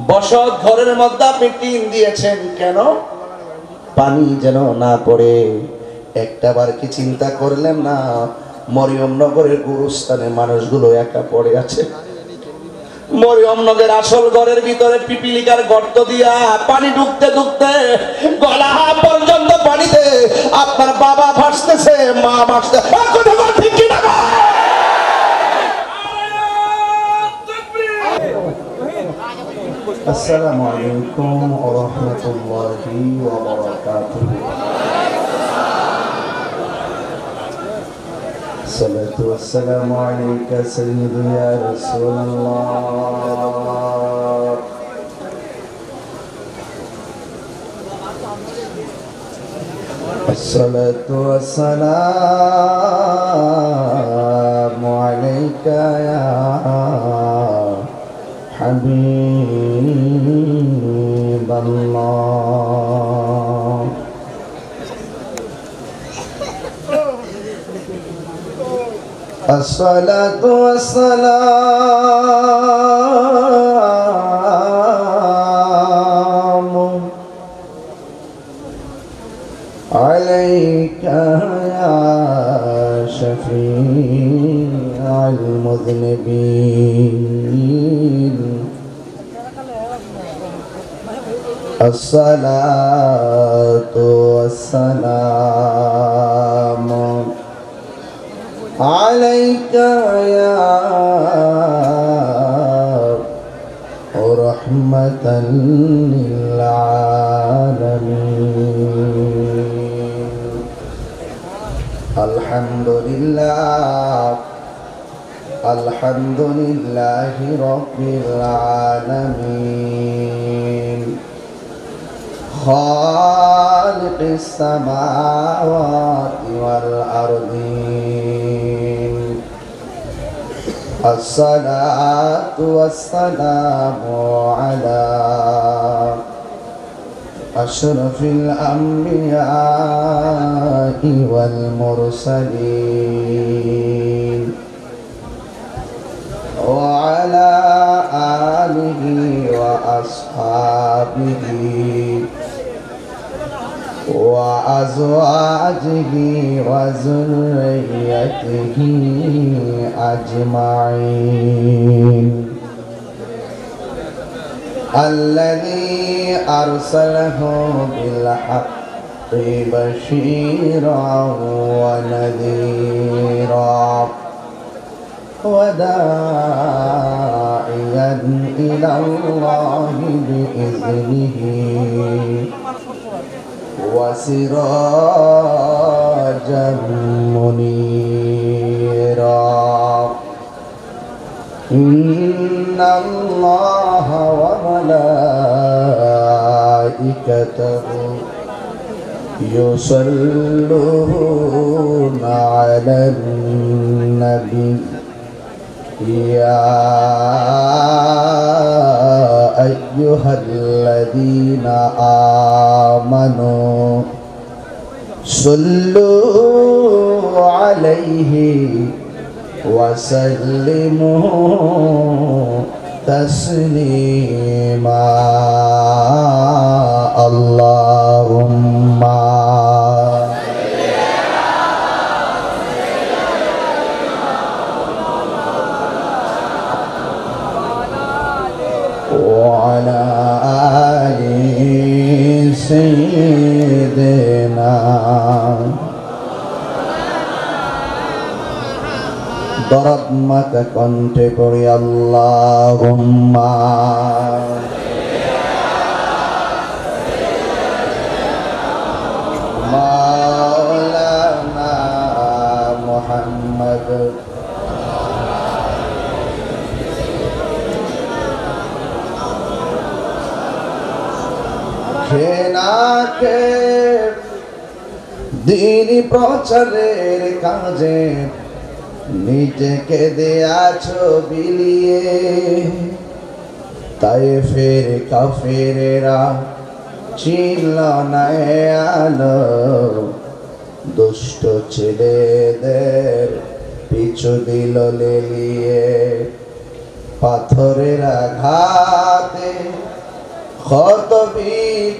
বসত ঘরের মধ্যে আপনি টিন দিয়েছেন কেন? পানি যেন না পড়ে। একটাবার কি চিন্তা করলেন না মরিয়মনগরের গুরুস্থানে মানুষগুলো একা পড়ে আছে? মরিয়মনগরের আসল ঘরের ভিতরে পিপিলিকার গর্ত দিয়া পানি ঢুকতে ঢুকতে গলা পর্যন্ত পানিতে আপনার বাবা ভাসতেছে, মা ভাসতে। ঠিক কিনা? আসসালামু আলাইকুম ওয়া রাহমাতুল্লাহি ওয়া বারাকাতুহু। الصلاة والسلام عليك سيدي يا رسول الله. الصلاة والسلام عليك يا حبيب الله. الصلاة والسلام عليك يا شفيع المذنبين. الصلاة والسلام عليك يا رحمة للعالمين. الحمد لله الحمد لله رب العالمين خالق السماوات والأرضين. الصلاة والسلام على أشرف الأنبياء والمرسلين وعلى آله وأصحابه وأزواجه وذريته أجمعين. الذي أرسله بالحق بشيرا ونذيرا وداعيا إلى الله بإذنه وسراجا منيرا. إن الله وملائكته يصلون على النبي يا أيها الذين آمنوا صلوا عليه وسلموا تسليما. اللهم وعلى آل سيدنا. ضرب مكة كنت قري اللهم مولانا محمد খেনাকে দিনী প্রচারের কাজে নিজেকে দেয়াছো বিলিয়ে। তায়েফের কাফেরেরা ছিল না আলো, দুষ্ট ছেলেদের পিছু দিল লেলিয়ে। পাথরের আঘাতে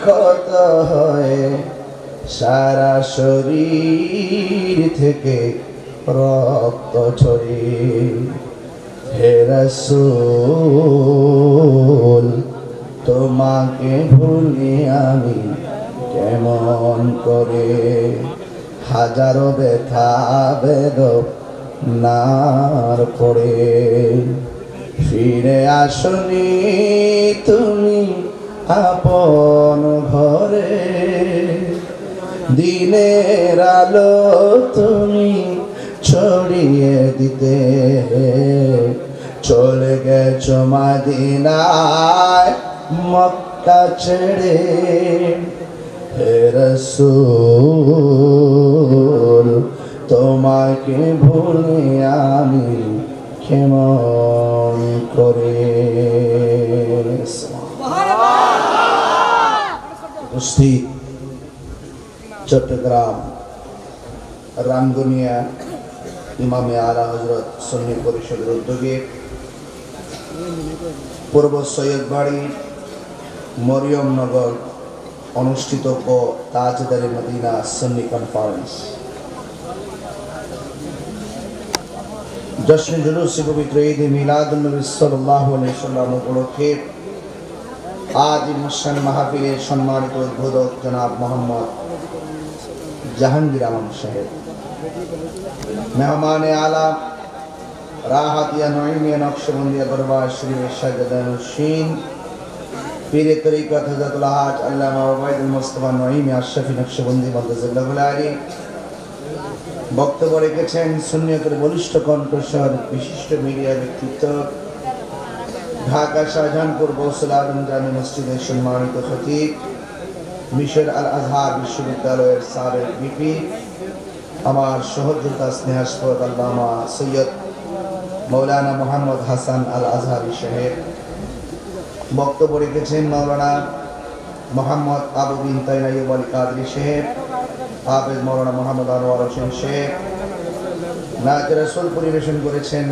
ক্ষত হয়, সারা শরীর থেকে রক্ত ঝরে। হে রাসূল তোমাকে ভুলি আমি কেমন করে, হাজারো ব্যথা বেদনার পড়ে। ফিরে আসনি তুমি আপন ঘরে, দিনের আলো তুমি ছড়িয়ে দিতে, চলে গেছো মদিনায় মক্কা ছেড়ে। হে রাসূল তোমাকে ভুলে আমি কেমন করে। উপস্থিত চট্টগ্রাম রাঙ্গুনিয়া ইমামে আলা হযরত সুন্নি পরিষদের উদ্যোগে পূর্ব সৈয়দবাড়ি মরিয়মনগর অনুষ্ঠিত তাজদারে মদিনা সুন্নি কনফারেন্স জশ্ন জুলুস পবিত্র ঈদ মিলাদুন নবী সাল্লাল্লাহু আলাইহি ওয়াসাল্লাম উপলক্ষে আজ অনুষ্ঠান মাহফিলের সম্মানিত উদ্বোধক জনাব মোহাম্মদ জাহাঙ্গীর আলম সাহেব, মেহমানে আলা রাহাতিয়া নঈমিয়া নকশবন্দিয়া দরবার শরীফের সাজদানুশীন পীরে তরিকত হযরতুল হাজ আল্লামা ওবায়দুল মুস্তাফা নঈমি আশরাফি নকশবন্দি মাদ্রাসাতুল আলী। বক্তব্য রেখেছেন সুন্নিয়তের বলিষ্ঠ কণ্ঠস্বর বিশিষ্ট মিডিয়া ব্যক্তিত্ব ঢাকা শাহজাহানপুর গৌসুল আজম জামি মসজিদের সম্মানিত খতিব, মিশর আল আজহার বিশ্ববিদ্যালয়ের সাবেক ভিপি, আমার সহযোদ্ধা স্নেহাস্পদ আল্লামা সৈয়দ মৌলানা মোহাম্মদ হাসান আল আজহারি সাহেব। বক্তব্য রেখেছেন মৌলানা মোহাম্মদ আবু বিন তাইম আইয়ুব আল কাদরি সাহেব, হাফেজ মৌলানা মোহাম্মদ আনোয়ার হোসেন শেখ। নাতে রাসূল পরিবেশন করেছেন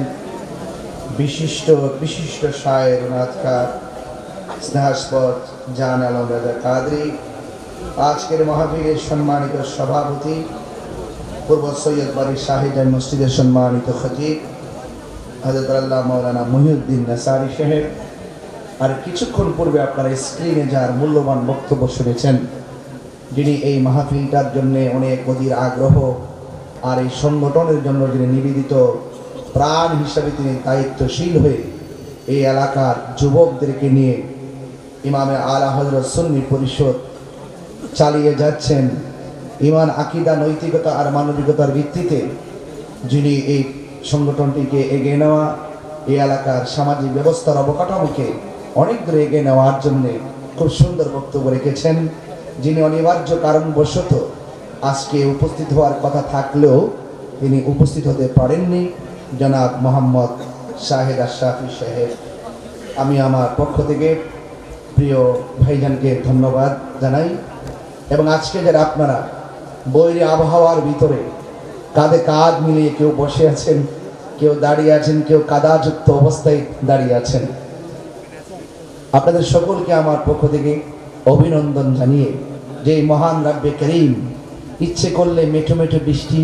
বিশিষ্ট বিশিষ্ট শায়ের নাতকার স্নেহাস্পদ জান আলম রাজা কাদরি। আজকের মাহফিলের সম্মানিত সভাপতি পূর্ব সৈয়দবাড়ি শাহিদান মসজিদের সম্মানিত খতিব হযরত আল্লাহ মাওলানা মুহিউদ্দিন নাসারি সাহেব। আর কিছুক্ষণ পূর্বে আপনারা স্ক্রিনে যার মূল্যবান বক্তব্য শুনেছেন, যিনি এই মাহফিলটার জন্য অনেক অধীর আগ্রহ আর এই সংগঠনের জন্য যিনি নিবেদিত প্রাণ হিসাবে তিনি দায়িত্বশীল হয়ে এই এলাকার যুবকদেরকে নিয়ে ইমামে আলা হযরত সুন্নি পরিষদ চালিয়ে যাচ্ছেন। ইমান, আকিদা, নৈতিকতা আর মানবিকতার ভিত্তিতে যিনি এই সংগঠনটিকে এগিয়ে নেওয়া, এই এলাকার সামাজিক ব্যবস্থার অবকাঠামোকে অনেক দূরে এগিয়ে নেওয়ার জন্যে খুব সুন্দর বক্তব্য রেখেছেন, যিনি অনিবার্য কারণবশত আজকে উপস্থিত হওয়ার কথা থাকলেও তিনি উপস্থিত হতে পারেননি, জনাব মোহাম্মদ শাহেদ আশরাফি সাহেব। আমি আমার পক্ষ থেকে প্রিয় ভাইজানকে ধন্যবাদ জানাই। এবং আজকে যারা আপনারা বৈরী আবহাওয়ার ভিতরে কাঁধে কাঁধ মিলিয়ে কেউ বসে আছেন, কেউ দাঁড়িয়ে আছেন, কেউ কাদাযুক্ত অবস্থায় দাঁড়িয়ে আছেন, আপনাদের সকলকে আমার পক্ষ থেকে অভিনন্দন জানিয়ে যে মহান রাব্বে করিম ইচ্ছে করলে মেঠো মেঠো বৃষ্টি,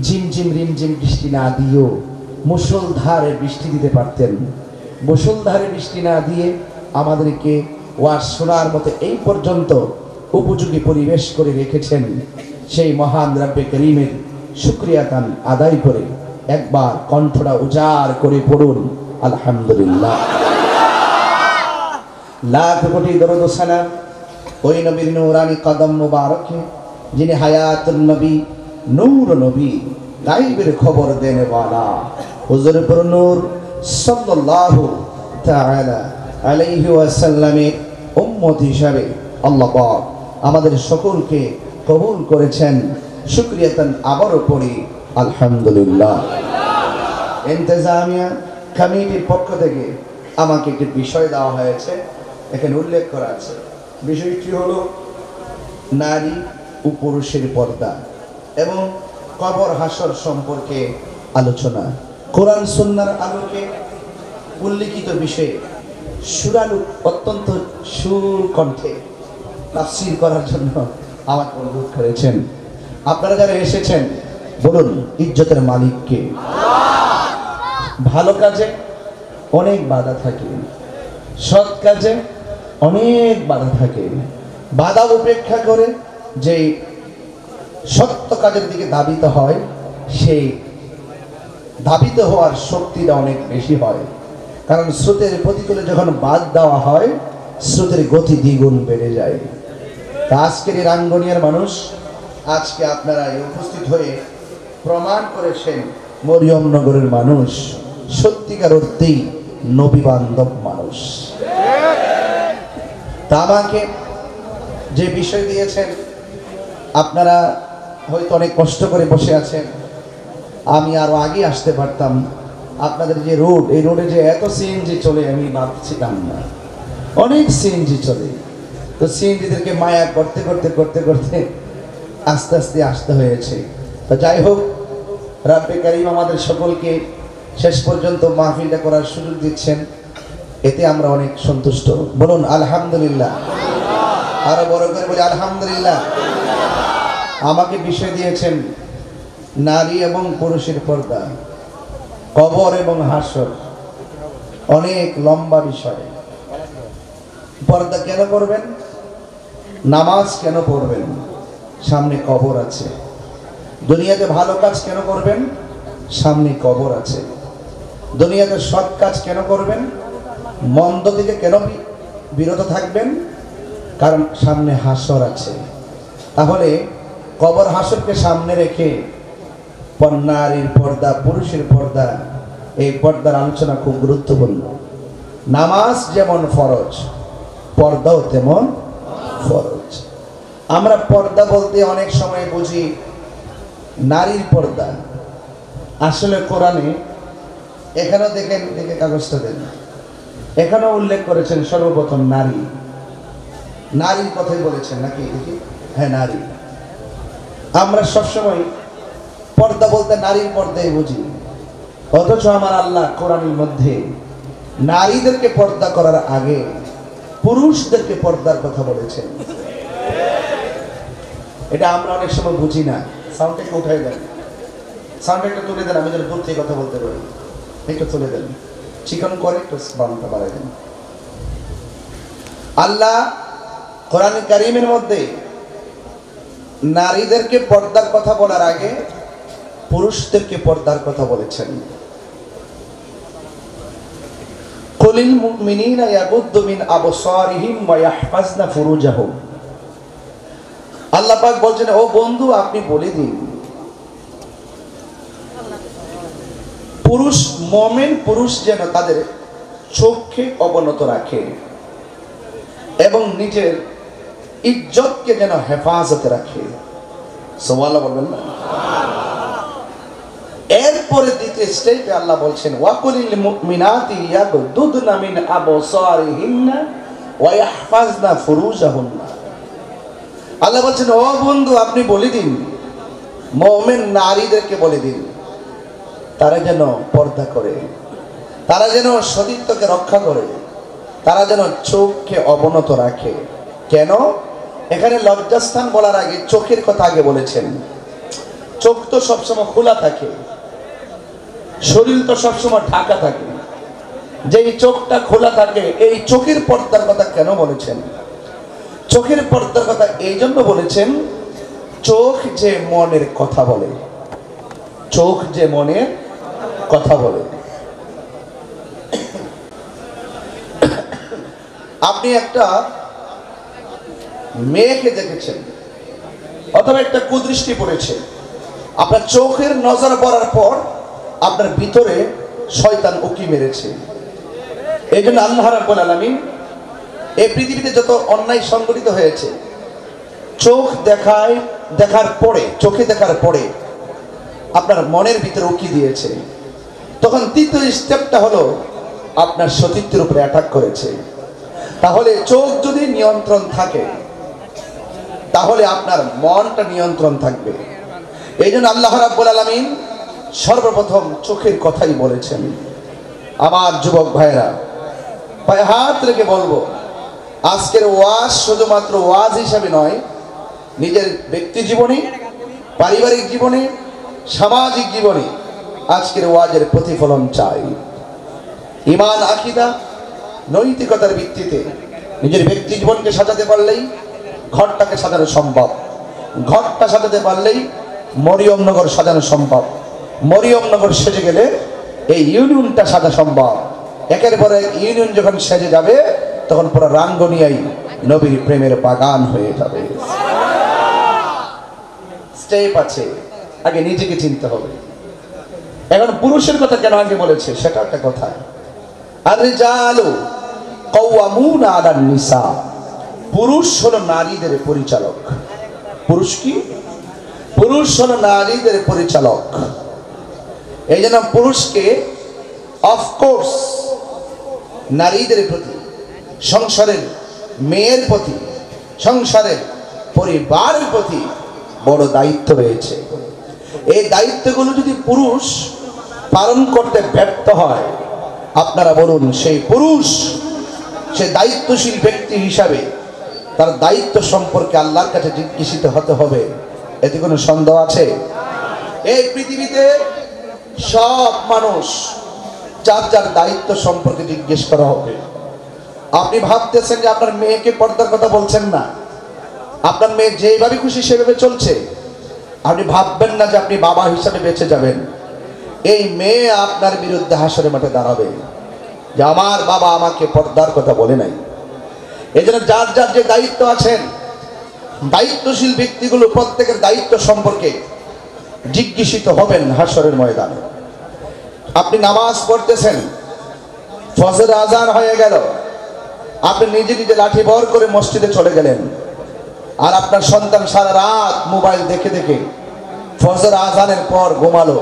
ঝিমঝিম রিমঝিম বৃষ্টি না দিয়েও মুষলধারে বৃষ্টি দিতে পারতেন। মুষলধারে বৃষ্টি না দিয়ে আমাদেরকে ওয়াজ শোনার মতো এই পর্যন্ত উপযোগী পরিবেশ করে রেখেছেন। সেই মহান রাব্বে করিমের শুকরিয়া গান আদায় করে একবার কণ্ঠটা উজাড় করে পড়ুন আলহামদুলিল্লাহ। লাখ কোটি দরুদ ও সালাম ওই নবীর নূরানি কদম মুবারকে, যিনি হায়াতুন নবী, নূর নবী, গায়বের খবর দেনে ওয়ালা হুজুর পুর নূর সাল্লাল্লাহু তাআলা আলাইহি ওয়াসাল্লামের উম্মত হিসাবে আল্লাহ পাক আমাদের সকলকে কবুল করেছেন। শুকরিয়াতান আবারও পড়ি আলহামদুলিল্লাহ। ইন্তেজামিয়া কমিটির পক্ষ থেকে আমাকে একটি বিষয় দেওয়া হয়েছে, এখানে উল্লেখ করা আছে। বিষয়টি হলো নারী ও পুরুষের পর্দা এবং কবর হাসর সম্পর্কে আলোচনা। কোরআন সুন্নাহর আলোকে উল্লিখিত বিষয়ে সুরালু অত্যন্ত সুর কণ্ঠে তাফসীর করার জন্য আমাকে অনুরোধ করেছেন। আপনারা যারা এসেছেন বলুন ইজ্জতের মালিক কে? ভালো কাজে অনেক বাধা থাকে, সৎ কাজে অনেক বাধা থাকে। বাধা উপেক্ষা করে যে সত্য কাজের দিকে ধাবিত হয়, সেই ধাবিত হওয়ার শক্তিটা অনেক বেশি হয়। কারণ স্রোতের প্রতিকূলে যখন বাদ দেওয়া হয়, স্রোতের গতি দ্বিগুণ বেড়ে যায়। তা আজকের এই রাঙ্গুনিয়ার মানুষ, আজকে আপনারা উপস্থিত হয়ে প্রমাণ করেছেন মরিয়মনগরের মানুষ সত্যিকার অর্থেই নবী বান্ধব মানুষ। তা আমাকে যে বিষয় দিয়েছেন, আপনারা হয়তো অনেক কষ্ট করে বসে আছেন, আমি আরো আগে আসতে পারতাম। আপনাদের যে রোড, এই রোডে যে এত সিএনজি চলে আমি ভাবছিলাম না। অনেক সিএনজি চলে, তো সিএনজিদেরকে মায়া করতে করতে করতে করতে আস্তে আস্তে আসতে হয়েছে। তো যাই হোক, রাব্বে কারীম আমাদের সকলকে শেষ পর্যন্ত মাহফিলটা করার সুযোগ দিচ্ছেন, এতে আমরা অনেক সন্তুষ্ট। বলুন আলহামদুলিল্লাহ। আরো বড় করে বলি আলহামদুলিল্লাহ। আমাকে বিষয় দিয়েছেন নারী এবং পুরুষের পর্দা, কবর এবং হাসর। অনেক লম্বা বিষয়। পর্দা কেন করবেন? নামাজ কেন পড়বেন? সামনে কবর আছে। দুনিয়াতে ভালো কাজ কেন করবেন? সামনে কবর আছে। দুনিয়াতে সৎ কাজ কেন করবেন? মন্দ থেকে কেন বিরত থাকবেন? কারণ সামনে হাসর আছে। তাহলে কবর হাসরকে সামনে রেখে নারীর পর্দা, পুরুষের পর্দা, এই পর্দার আলোচনা খুব গুরুত্বপূর্ণ। নামাজ যেমন ফরজ, পর্দাও তেমন ফরজ। আমরা পর্দা বলতে অনেক সময় বুঝি নারীর পর্দা। আসলে কোরআনে এখানেও দেখেন, দেখে কাগজটা দেন, এখানেও উল্লেখ করেছেন সর্বপ্রথম নারী। নারীর কথাই বলেছেন নাকি? দেখি, হ্যাঁ নারী। আমরা সবসময় পর্দা বলতে নারীর পর্দাই বুঝি, অথচ আমার আল্লাহ কোরআনের মধ্যে নারীদেরকে পর্দা করার আগে পুরুষদেরকে পর্দার কথা বলেছেন। এটা আমরা অনেক সময় বুঝি না। সাউন্ড একটু উঠাই দেন, সাউন্ড একটু তুলে দেন, আমি যেন দূর থেকে কথা বলতে পারি। একটু তুলে দেন, চিকন করে একটু বাংলা বাড়াই দেন। আল্লাহ কোরআন কারীমের মধ্যে নারীদেরকে পর্দার কথা বলার আগে পুরুষদেরকে পর্দার কথা বলেছেন। কুলিল মুমিনিনা ইয়াগুদ্দু মিন আবসারিহিম ওয়া ইয়াহফাজনা ফুরুজাহুম। আল্লাহ পাক বলছেন, ও বন্ধু আপনি বলে দিন, পুরুষ মুমিন পুরুষ যেন তাদের চোখকে অবনত রাখে এবং নিজের ইজ্জতকে যেন হেফাজতে রাখে। সুবহানাল্লাহ বলবেন না? এরপরে দ্বিতীয় স্টেপে আল্লাহ বলছেন, ওয়াকুলিল মুমিনাতি ইয়াগুদ্দুনা মিন আবসারিহিন্না ওয়া ইয়াহফাজনা ফুরুজাহুন্না। আল্লাহ বলছেন, ও বন্ধু আপনি বলে দিন, মুমিন নারীদেরকে বলে দিন তারা যেন পর্দা করে, তারা যেন সতীত্বকে রক্ষা করে, তারা যেন চোখকে অবনত রাখে। কেন? এখানে লজ্জাস্থান বলার আগে চোখের কথা আগে বলেছেন। চোখ তো সবসময় খোলা থাকে, শরীর তো সবসময় ঢাকা থাকে। যেই চোখটা খোলা থাকে, এই চোখের পর্দার কথা কেন বলেছেন? চোখের পর্দার কথা এই জন্য বলেছেন, চোখ যে মনের কথা বলে, চোখ যে মনের কথা বলে। আপনি একটা মেয়েকে দেখেছেন অথবা একটা কুদৃষ্টি পড়েছে, আপনার চোখের নজর পড়ার পর আপনার ভিতরে শয়তান উকি মেরেছে। এই জন্য আল্লাহ রাব্বুল আলামিন এই পৃথিবীতে যত অন্যায় সংগঠিত হয়েছে, চোখে দেখার পরে আপনার মনের ভিতরে উকি দিয়েছে। তখন তৃতীয় স্টেপটা হলো আপনার সতীত্বের উপরে অ্যাটাক করেছে। তাহলে চোখ যদি নিয়ন্ত্রণ থাকে, তাহলে আপনার মনটা নিয়ন্ত্রণ থাকবে। এই জন্য আল্লাহ রাব্বুল আলামিন সর্বপ্রথম চোখের কথাই বলেছেন। আমার যুবক ভাইরা, পায়ে হাত রেখে বলবো, আজকের ওয়াজ শুধুমাত্র ওয়াজ হিসাবে নয়, নিজের ব্যক্তি জীবনে, পারিবারিক জীবনে, সামাজিক জীবনে আজকের ওয়াজের প্রতিফলন চাই। ঈমান, আকীদা, নৈতিকতার ভিত্তিতে নিজের ব্যক্তি জীবনকে সাজাতে পারলেই ঘরটাকে সাজানো সম্ভব। ঘরটা সাজাতে পারলেই মরিয়মনগর সাজানো সম্ভব। মরিয়মনগর সেজে গেলে এই ইউনিয়নটা সাজা সম্ভব। একের পর এক ইউনিয়ন যখন সেজে যাবে তখন পুরো রাঙ্গনিয়াই নবীর প্রেমের বাগান হয়ে যাবে। স্টেপ আছে, আগে নিজেকে চিনতে হবে। এখন পুরুষের কথা কেন আগে বলেছে সেটা একটা কথা। আর-রিজালু কাওয়ামুনা আলান নিসা, পুরুষ হলো নারীদের পরিচালক। পুরুষ কি? পুরুষ হলো নারীদের পরিচালক। এই জন্য পুরুষকে অফকোর্স নারীদের প্রতি, সংসারের মেয়ের প্রতি, সংসারের পরিবারের প্রতি বড় দায়িত্ব রয়েছে। এই দায়িত্বগুলো যদি পুরুষ পালন করতে ব্যর্থ হয়, আপনারা বলুন সেই পুরুষ, সে দায়িত্বশীল ব্যক্তি হিসাবে তার দায়িত্ব সম্পর্কে আল্লাহর কাছে জিজ্ঞাসিত হতে হবে। এতে কোনো সন্দেহ আছে? এই পৃথিবীতে সব মানুষ যার যার দায়িত্ব সম্পর্কে জিজ্ঞেস করা হবে। আপনি ভাবতেছেন যে আপনার মেয়েকে পর্দার কথা বলছেন না, আপনার মেয়ে যেভাবে খুশি সেভাবে চলছে, আপনি ভাববেন না যে আপনি বাবা হিসাবে বেঁচে যাবেন। এই মেয়ে আপনার বিরুদ্ধে হাসরের মাঠে দাঁড়াবে যে আমার বাবা আমাকে পর্দার কথা বলে নাই। এই জন্য যার যার যে দায়িত্ব আছেন, দায়িত্বশীল ব্যক্তিগুলো প্রত্যেকের দায়িত্ব সম্পর্কে জিজ্ঞাসিত হবেন হাসরের ময়দানে। আপনি নামাজ পড়তেছেন, ফজর আজান হয়ে গেল, আপনি নিজে নিজে লাঠি ভর করে মসজিদে চলে গেলেন, আর আপনার সন্তান সারা রাত মোবাইল দেখে দেখে ফজর আজানের পর ঘুমালো।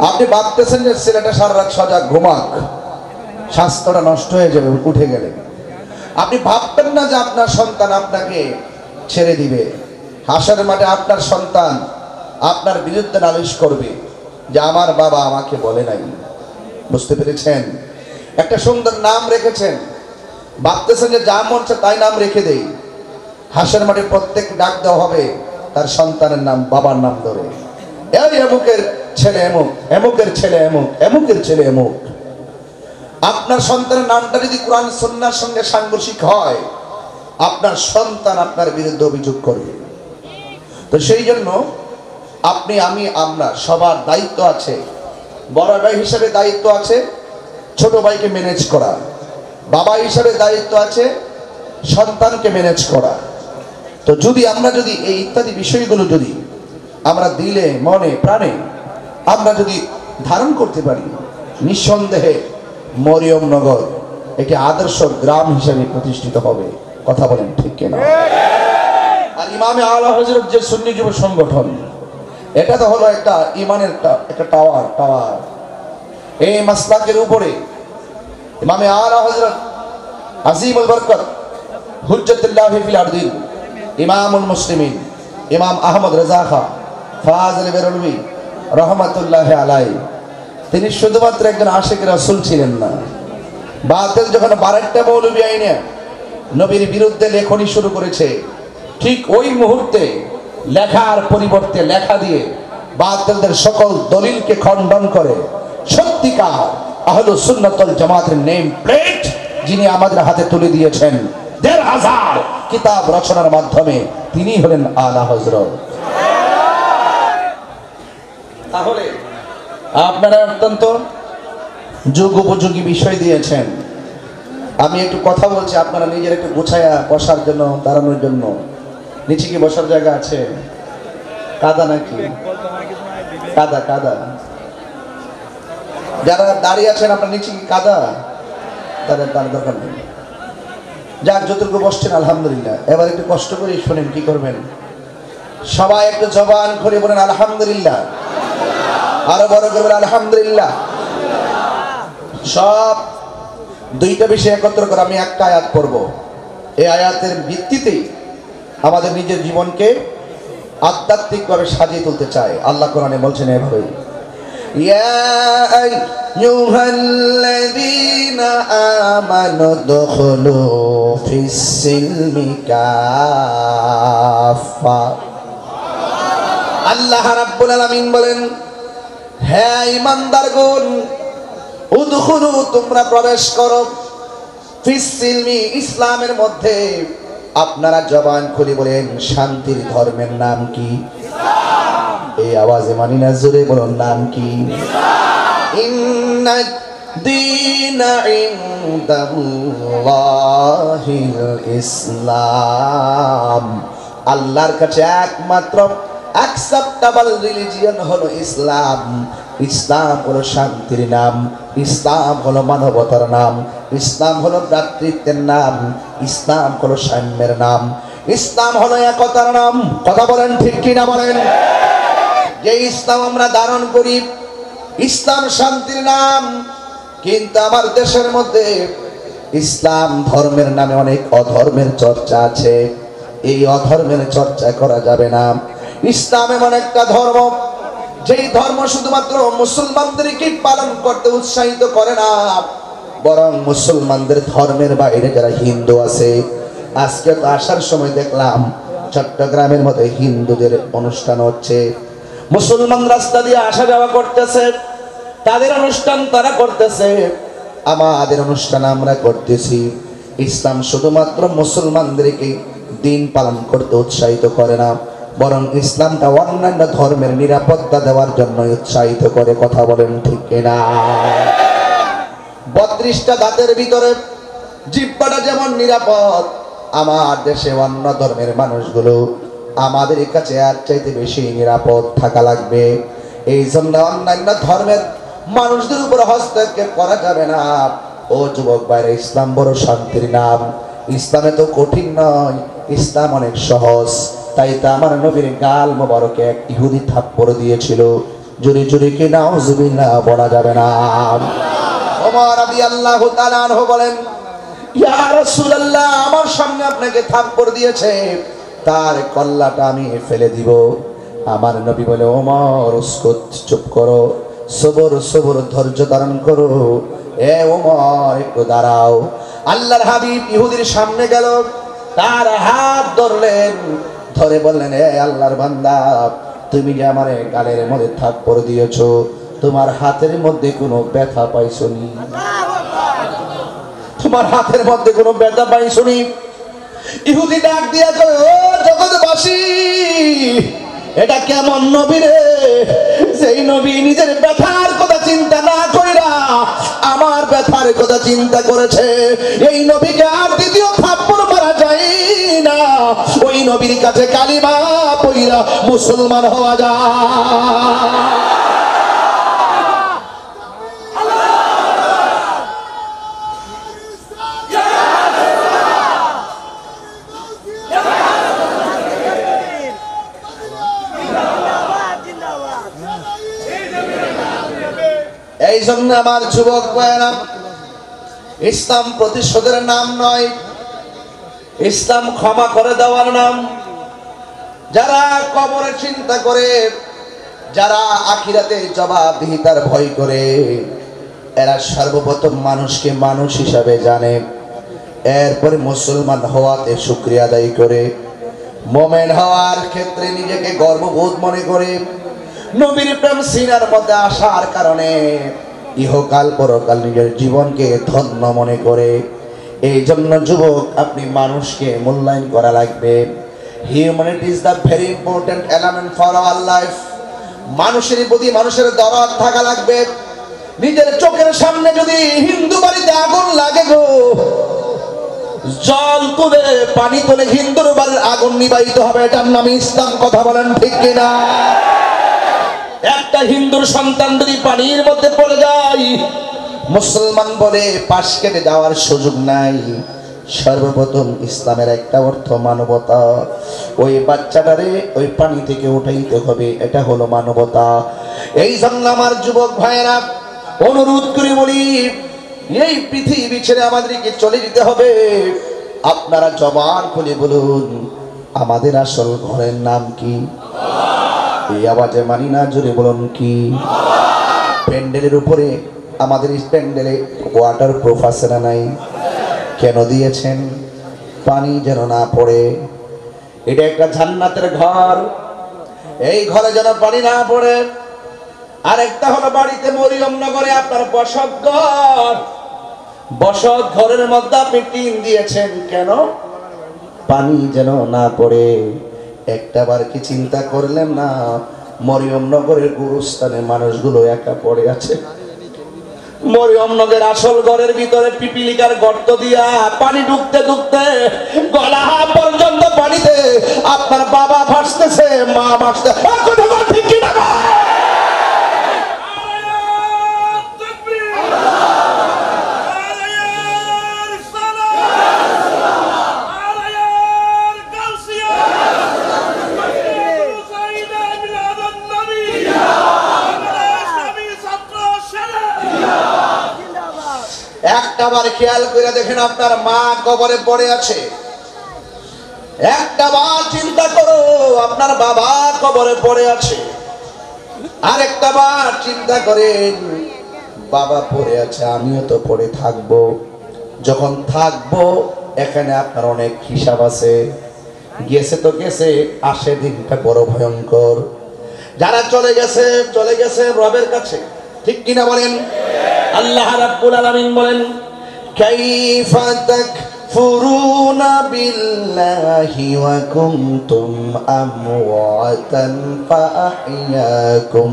আপনি ভাবতেছেন যে ছেলেটা সারা রাত সজাগ ঘুমাক, স্বাস্থ্যটা নষ্ট হয়ে যাবে উঠে গেলে। আপনি ভাববেন না যে আপনার সন্তান আপনাকে ছেড়ে দিবে। হাসরের মাঠে আপনার সন্তান আপনার বিরুদ্ধে নালিশ করবে যে আমার বাবা আমাকে বলে নাই। বুঝতে পেরেছেন? একটা সুন্দর নাম রেখেছেন, ভাবতেছেন যে যা মন চায় তাই নাম রেখে দেই। হাসরের মাঠে প্রত্যেক ডাক দেওয়া হবে তার সন্তানের নাম, বাবার নাম ধরে। এই এমুকের ছেলে এমুক, এমুকের ছেলে এমুক, এমুকের ছেলে এমুক। আপনার সন্তানের নামটা যদি কোরআন সুন্নাহর সঙ্গে সাংঘর্ষিক হয়, আপনার সন্তান আপনার বিরুদ্ধে অভিযোগ করবে। তো সেই জন্য আপনি, আমি, আমরা সবার দায়িত্ব আছে। বড় ভাই হিসেবে দায়িত্ব আছে ছোট ভাইকে ম্যানেজ করা, বাবা হিসেবে দায়িত্ব আছে সন্তানকে ম্যানেজ করা। তো যদি আমরা যদি এই ইত্যাদি বিষয়গুলো যদি আমরা দিলে মনে প্রাণে আমরা যদি ধারণ করতে পারি, নিঃসন্দেহে মরিয়মনগর একটি আদর্শ গ্রাম হিসেবে প্রতিষ্ঠিত হবে। কথা বলেন ঠিক কিনা? আর ইমামে আলা হযরত যে সুন্নি যুব সংগঠন, এটা তো হলো একটা ইমানের একটা টাওয়ার। এই মাসলাকের উপরে ইমামে আলা হযরত আজিমুল বরকত হুজ্জতুল্লাহ ফিল আরদিন ইমামুল মুসলিমিন ইমাম আহমদ রেজা খাঁ ফাজিল বেরলভী রহমাতুল্লাহ আলাইহি, তিনি শুধুমাত্র একজন আশিক রাসূল ছিলেন না। বাতিল যখন 12টা মৌলবী আইনে নবীর বিরুদ্ধে লেখনী শুরু করেছে, ঠিক ওই মুহূর্তে লেখার পরিবর্তে লেখা দিয়ে বাতিলদের সকল দলিলকে খণ্ডন করে সত্যিকার আহলুস সুন্নাত ওয়াল জামাতের নেম প্লেট যিনি আমাদের হাতে তুলে দিয়েছেন ১৫০০ কিতাব রচনার মাধ্যমে, তিনি হলেন আলা হযরত। তাহলে আপনারা অত্যন্ত যুগ উপযোগী বিষয় দিয়েছেন। আমি একটু কথা বলছি, আপনারা নিজের একটু গুছায়া বসার জন্য, দাঁড়ানোর জন্য। নিচে কি বসার জায়গা আছে? কাদা নাকি? কাদা কাদা। যারা দাঁড়িয়ে আছেন আপনার নিচে কি কাদা? তাদের দরকার নেই। যাক, যতটুকু বসছেন আলহামদুলিল্লাহ। এবার একটু কষ্ট করে শোনেন কি করবেন। সবাই একটু জবান খুলে বলেন আলহামদুলিল্লাহ। আরো বড় করবেন আলহামদুলিল্লাহ। সব দুইটা বিষয় একত্র করে আমি একটা আয়াত পড়ব। এই আয়াতের ভিত্তিতেই আমাদের নিজের জীবনকে আধ্যাত্মিকভাবে সাজিয়ে তুলতে চাই। আল্লাহ কোরআনে বলছেন এভাবে, ইয়া আইয়ুহাল্লাযীনা আমানু দুখুলু ফিস-সিলমি কাফা। আল্লাহ রাব্বুল আলামিন বলেন, হে ঈমানদারগণ, উদখুলু, তোমরা প্রবেশ করো, ফিস-সিলমি, ইসলামের মধ্যে। আপনারা জবান খুলে বলেন, শান্তির ধর্মের নাম কি? ইসলাম। এই আওয়াজে মানি না, জোরে বলুন, নাম কি? ইসলাম। ইন্নাদ দীনা ইনদাল্লাহিল ইসলাম। আল্লাহর কাছে একমাত্র অ্যাকসেপ্টেবল রিলিজিয়ন হলো ইসলাম। ইসলাম হলো শান্তির নাম, ইসলাম হলো মানবতার নাম, ইসলাম হলো ভ্রাতৃত্বের নাম, ইসলাম হলো সাম্যের নাম, ইসলাম হলো একতার নাম। কথা বলেন, ঠিক কিনা বলেন? যে ইসলাম আমরা ধারণ করি, ইসলাম শান্তির নাম। কিন্তু আমার দেশের মধ্যে ইসলাম ধর্মের নামে অনেক অধর্মের চর্চা আছে। এই অধর্মের চর্চা করা যাবে না। ইসলাম এমন একটা ধর্ম, যেই ধর্ম শুধুমাত্র মুসলমানদেরকে পালন করতে উৎসাহিত করে না, বরং মুসলমানদের ধর্মের বাইরে যারা হিন্দু আছে, আজকে তো আসার সময় দেখলাম চট্টগ্রামের মধ্যে হিন্দুদের অনুষ্ঠান হচ্ছে। মুসলমান রাস্তা দিয়ে আসা যাওয়া করতেছে, তাদের অনুষ্ঠান তারা করতেছে, আমাদের অনুষ্ঠান আমরা করতেছি। ইসলাম শুধুমাত্র মুসলমানদেরকে দিন পালন করতে উৎসাহিত করে না, বরং ইসলামটা অন্যান্য ধর্মের নিরাপত্তা দেওয়ার জন্য উৎসাহিত করে। কথা বলেন, ঠিক কিনা? 32টা দাঁতের ভিতরে জিহ্বাটা যেমন নিরাপদ, আমার দেশে অন্য ধর্মের মানুষগুলো আমাদের কাছে আর চাইতে বেশি নিরাপদ থাকা লাগবে। এই জন্য অন্যান্য ধর্মের মানুষদের উপর হস্তক্ষেপ করা যাবে না। ও যুবক ভাইরা, ইসলাম বড় শান্তির নাম। ইসলামে তো কঠিন নয়, ইসলাম অনেক সহজ। তাই তো আমার নবীর গাল মোবারকে এক ইহুদি থাপ্পড় দিয়েছিল। জোরে জোরে কি নাউজুবিল্লাহ বলা যাবে না? ওমর রাদিয়াল্লাহু তাআলা আনহু বলেন, ইয়া রাসূলুল্লাহ, আমার সামনে আপনাকে থাপ্পড় দিয়েছে, তার কল্লাটা আমি ফেলে দিব। আমার নবী বলে, ওমর উসকুত, চুপ করো, সবর সবর, ধৈর্য ধারণ করো। এ ওমর, একটু দাঁড়াও। আল্লাহর হাবিব ইহুদির সামনে গেল, তার হাত ধরলেন, ধরে বললেন, এ আল্লাহর বান্দা, তুমি যে আমার গালের মধ্যে থাপ্পড় দিয়েছো, তোমার হাতের মধ্যে কোনো ব্যথা পাইছনি? তোমার হাতের মধ্যে কোনো ব্যথা পাইছনি? ইহুদি ডাক দিয়া কয়, ও জগৎবাসী, এটা কেমন নবী রে, সেই নবী নিজের ব্যথার কথা চিন্তা না কইরা আমার ব্যথার কথা চিন্তা করেছে। এই নবীকে আর দ্বিতীয় থাপ্পড় মারা যায় না। ওই নবীর কাছে কালিমা পইরা মুসলমান হওয়া যায়। এই জন্য আমার যুবক ভাইয়েরা, ইসলাম প্রতিশোধের নাম নয়, ইসলাম ক্ষমা করে দেওয়ার নাম। যারা কবরে চিন্তা করে, যারা আখিরাতে জবাবদিহিতার ভয় করে, এরা সর্বপ্রথম মানুষকে মানুষ হিসাবে জানে, এরপরে মুসলমান হওয়াতে শুকরিয়া আদায় করে, মোমেন হওয়ার ক্ষেত্রে নিজেকে গর্ববোধ মনে করে, নবীর প্রেম সিনার মধ্যে আসার কারণে ইহকাল পরকাল নিজের জীবনকে ধন্য মনে করে। এই জন্য যুবক, আপনি মানুষকে মূল্যায়ন করা লাগবে। Humanity is the very important element for our life. মানুষের প্রতি মানুষের দরদ থাকা লাগবে। নিজের চোখের সামনে যদি হিন্দু বাড়িতে আগুন লাগে গো, জল তুলে পানি তুলে হিন্দুর বাড়ির আগুন নিবাহিত হবে, এটার নাম ইসলাম। কথা বলেন, ঠিক কিনা? একটা হিন্দুর সন্তান যদি পানির মধ্যে পড়ে যায়, মুসলমান বলে পাশ কেটে যাওয়ার সুযোগ নাই। সর্বপ্রথম ইসলামের একটা অর্থ মানবতা। ওই বাচ্চাটারে ওই পানি থেকে উঠাইতে হবে, এটা হলো মানবতা। এই জন্য আমার যুবক ভাইয়েরা, অনুরোধ করে বলি, এই পৃথিবী ছেড়ে আমাদেরকে চলে যেতে হবে। আপনারা জবান খুলে বলুন, আমাদের আসল ঘরের নাম কি? এই আওয়াজে মানি না, জোরে বলুন কি? প্যান্ডেলের উপরে, আমাদের এই প্যান্ডেলে ওয়াটার প্রুফ আছে না নাই? কেন দিয়েছেন? পানি যেন না পড়ে। এটা একটা জান্নাতের ঘর, এই ঘরে যেন পানি না পড়ে। আরেকটা হলো বাড়িতে মরিয়ম নগরে আপনার বসত ঘর, বসত ঘরের মধ্যে আপনি টিন দিয়েছেন কেন? পানি যেন না পড়ে। একটাবার কি চিন্তা করলেন না মরিয়ম নগরের গুরুস্থানে মানুষগুলো একা পড়ে আছে? মরিয়ম নগরের আসল ঘরের ভিতরে পিপিলিকার গর্ত দিয়া পানি ঢুকতে ঢুকতে গলা পর্যন্ত পানিতে আপনার বাবা ভাসতেছে, মা ভাসতে। ঠিক কিনা? একটাবার খেয়াল করে দেখেন আপনার মা কবরে পড়ে আছে, একটাবার চিন্তা করো আপনার বাবা কবরে পড়ে আছে, আর একটাবার চিন্তা করেন বাবা পড়ে আছে, আমিও তো পড়ে থাকবো। যখন থাকবো এখানে আপনার অনেক হিসাব আছে। গেছে তো গেছে, আসে দিনটা বড় ভয়ঙ্কর। যারা চলে গেছে চলে গেছে রবের কাছে, ঠিক কিনা বলেন? আল্লাহ রাব্বুল আলামিন বলেন, কাইফা তাকফুরুনা বিল্লাহি ওয়া কুনতুম আমওয়াতান ফাআহইয়াকুম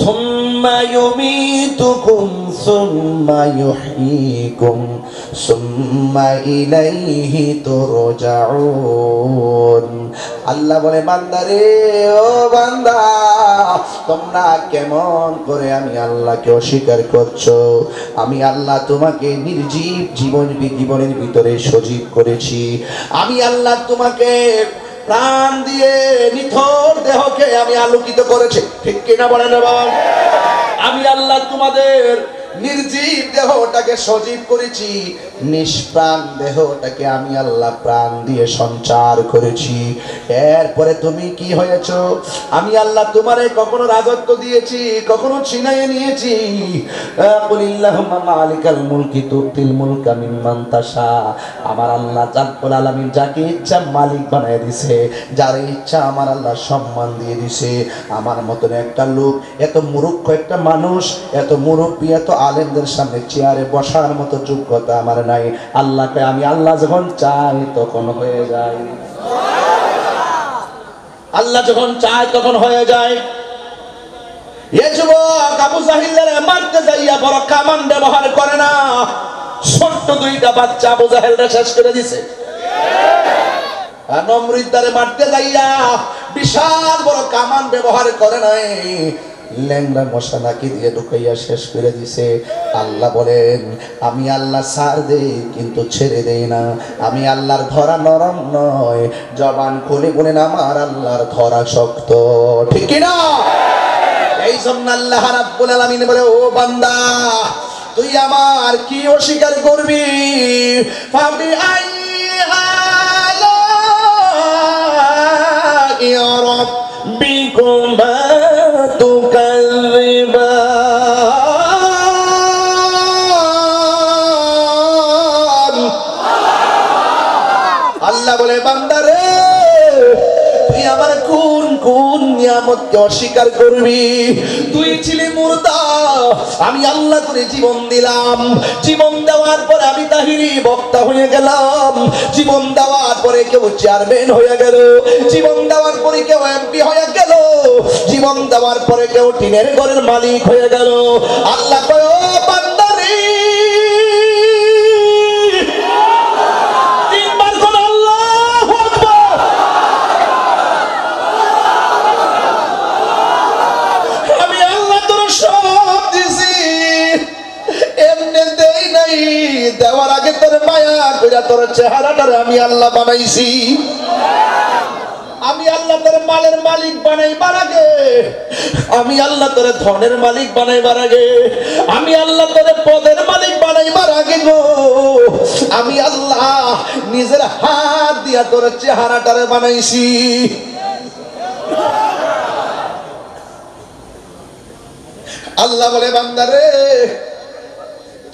সুম্মা ইউমীতুকুম সুম্মা ইউহয়ীকুম সুম্মা ইলাইহি তুরজাউন। আল্লাহ বলে, বান্দারে, ও বান্দা, তোমরা কেমন করে আমি আল্লাহকে অস্বীকার করছো? আমি আল্লাহ তোমাকে নির্জীব জীবনের ভিতরে সজীব করেছি। আমি আল্লাহ তোমাকে প্রাণ দিয়ে নিথর দেহকে আমি আলোকিত করেছি, ঠিক কিনা বলেন? আমি আল্লাহ তোমাদের নির্জীব দেহটাকে সজীব করেছি, নিষ্প্রাণ দেহটাকে আমি আল্লাহ প্রাণ দিয়ে সঞ্চার করেছি। এরপরে তুমি কি হয়েছ? আমি আল্লাহ তোমারে কখনো রাজত্ব দিয়েছি, কখনো ছিনাইয়ে নিয়েছি। কুলিল্লাহুম্মা মালিকাল মুলকি তুতিল মুলকা মিম্মান তাশা। আমার আল্লাহ রাব্বুল আলামিন যাকে ইচ্ছা মালিক বানায় দিছে, যার ইচ্ছা আমার আল্লাহ সম্মান দিয়ে দিছে। আমার মতন একটা লোক, এত মূর্খ একটা মানুষ, এত মুরব্বী, এত আলেমদের সামনে চেয়ারে বসার মতো যোগ্যতা আমার নাই। আল্লাহকে আমি আল্লাহ যখন চাই তখন হয়ে যায়, আল্লাহ যখন চায় তখন হয়ে যায়। এ যুবক আবু জাহেলের মারতে যাইয়া বড় কামান ব্যবহার করে না, ছোট্ট দুইটা বাচ্চা আবু জাহেলরা শেষ করে দিছে। নমরুদ্দারে মারতে যাইয়া বিশাল বড় কামান ব্যবহার করে নাই, ল্যাংড়া মশা নাকি দিয়ে ঢুকাইয়া শেষ করে দিছে। আল্লাহ বলেন, আমি আল্লাহ ছাড় দেই কিন্তু ছেড়ে দেই না। আমি আল্লাহর ধরা নরম নয়, জবান খুলে বলেন আমার আল্লাহর ধরা শক্ত, ঠিক কিনা? এই জন্য আল্লাহ রাব্বুল আলামিন বলে, ও বান্দা, তুই আমার কি অস্বীকার করবি? ফাবি আলাইহি রাব্বিকুমা আল্লাহ বলে, বান্দারে, তুই আমার কোন কোন নিয়ামতকে অস্বীকার করবি? তুই ছিলি মুর্দা, আমি আল্লাহ করে জীবন দিলাম। জীবন দেওয়ার পরে আমি তাহিরি বক্তা হয়ে গেলাম। জীবন দেওয়ার পরে কেউ চেয়ারম্যান হয়ে গেল, জীবন দেওয়ার পরে কেউ এমপি হয়ে গেল, জীবন দেওয়ার পরে কেউ টিনের ঘরের মালিক হয়ে গেল। আল্লাহ কয়, ও বান্দারে, দেওয়ার আগে তোর মায়া কইরা তোর চেহারাটারে আমি আল্লাহ বানাইছি। আমি আল্লাহ তোর মালের মালিক বানাইবার আগে, আমি আল্লাহ তোর ধনের মালিক বানাইবার আগে, আমি আল্লাহ তোর পদের মালিক বানাইবার আগে গো, আমি আল্লাহ নিজের হাত দিয়া তোর চেহারাটারে বানাইছি। আল্লাহ বলে বান্দারে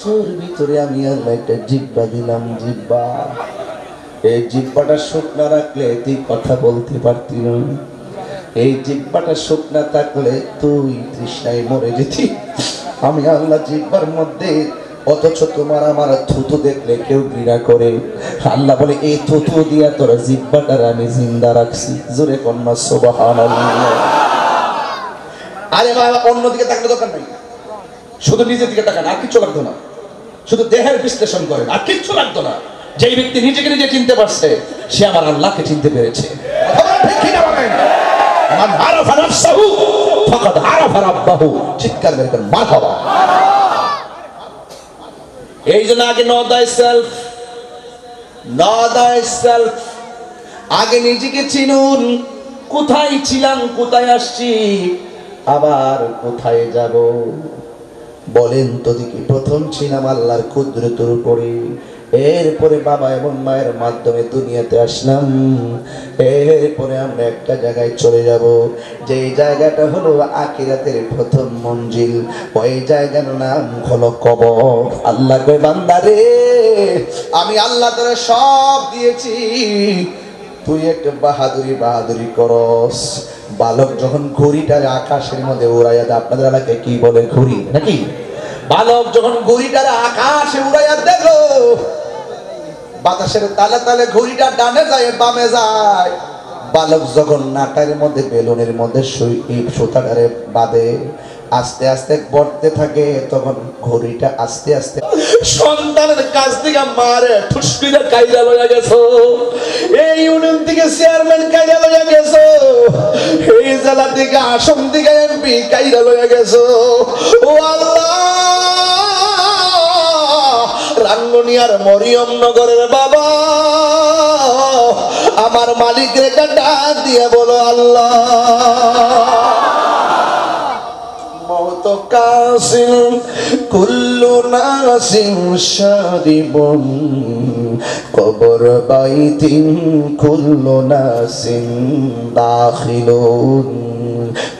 তোর ভিতরে আমি আল্লাহ একটা জিহ্বা দিলাম, জিহ্বা। এই জিহ্বাটা শুকনা রাখলে তুই কথা বলতে পারতি না, এই জিহ্বাটা শুকনা থাকলে তুই তৃষ্ণায় মরে যেতি। আমি আল্লাহ জিহ্বার মধ্যে, অথচ তোমার আমার থুতু দেখলে কেউ ঘৃণা করে। আল্লাহ বলে এই থুতু দিয়া তোর জিহ্বাটার আমি জিন্দা রাখছি। জোরে কন্যা সুবহানাল্লাহ। আরে বাবা, অন্যদিকে তাকানোর দরকার নাই, শুধু নিজের দিকে তাকান, আর কিচ্ছু লাগতো না। শুধু দেহের বিশ্লেষণ করেন, আর কিচ্ছু লাগতো না। যেই ব্যক্তি নিজেকে নিজে চিনতে পারছে, সে আমার আল্লাহকে চিনতে পেরেছে। চিৎকার বের করেন মারহাবা। এই জন্য আগে know thyself, know thyself। আগে নিজেকে চিনুন। কোথায় ছিলাম, কোথায় আসছি, আবার কোথায় যাব। বলেন তো দেখি, প্রথম ছিলাম আল্লাহর কুদরতের উপরে, এরপরে বাবা এবং মায়ের মাধ্যমে দুনিয়াতে আসলাম, এরপরে আমরা একটা জায়গায় চলে যাব, যে জায়গাটা হলো আখিরাতের প্রথম মঞ্জিল। ওই জায়গার নাম হলো কবর। আল্লাহ কই বান্দারে, আমি আল্লাহ তোরে সব দিয়েছি, তুই একটা বাহাদুরি করস। বালক যখন ঘুড়িটা আকাশের মধ্যে উড়াইয়া দেয়, আপনাদের এলাকায় কি বলে, ঘুড়ি নাকি? বালক যখন ঘুড়িটা আকাশে উড়াইয়া দেখো, বাতাসের তালে তালে ঘুড়িটা ডানে যায় বামে যায়। বালক যখন নাটার মধ্যে বেলুনের মধ্যে সুতাটারে বাঁধে, আস্তে আস্তে বড়তে থাকে, তখন ঘড়িটা আস্তে আস্তে সন্তানের কাছ থেকে মারে ঠুসকিটা কাইরা লইয়া গেছো, এই ইউনিয়ন থেকে চেয়ারম্যান কাইরা লইয়া গেছো, এই জেলা থেকে আসন থেকে এমপি কাইরা লইয়া গেছো। ও আল্লাহ, রাঙ্গুনিয়ার মরিয়ম নগরের বাবা, আমার মালিকের একটা ডাক দিয়ে বলো আল্লাহ। মওত কাসিম কুল্লু নাসিম শারিবুন, কবর বাইতিন কুল্লু নাসিম দাখিলুন,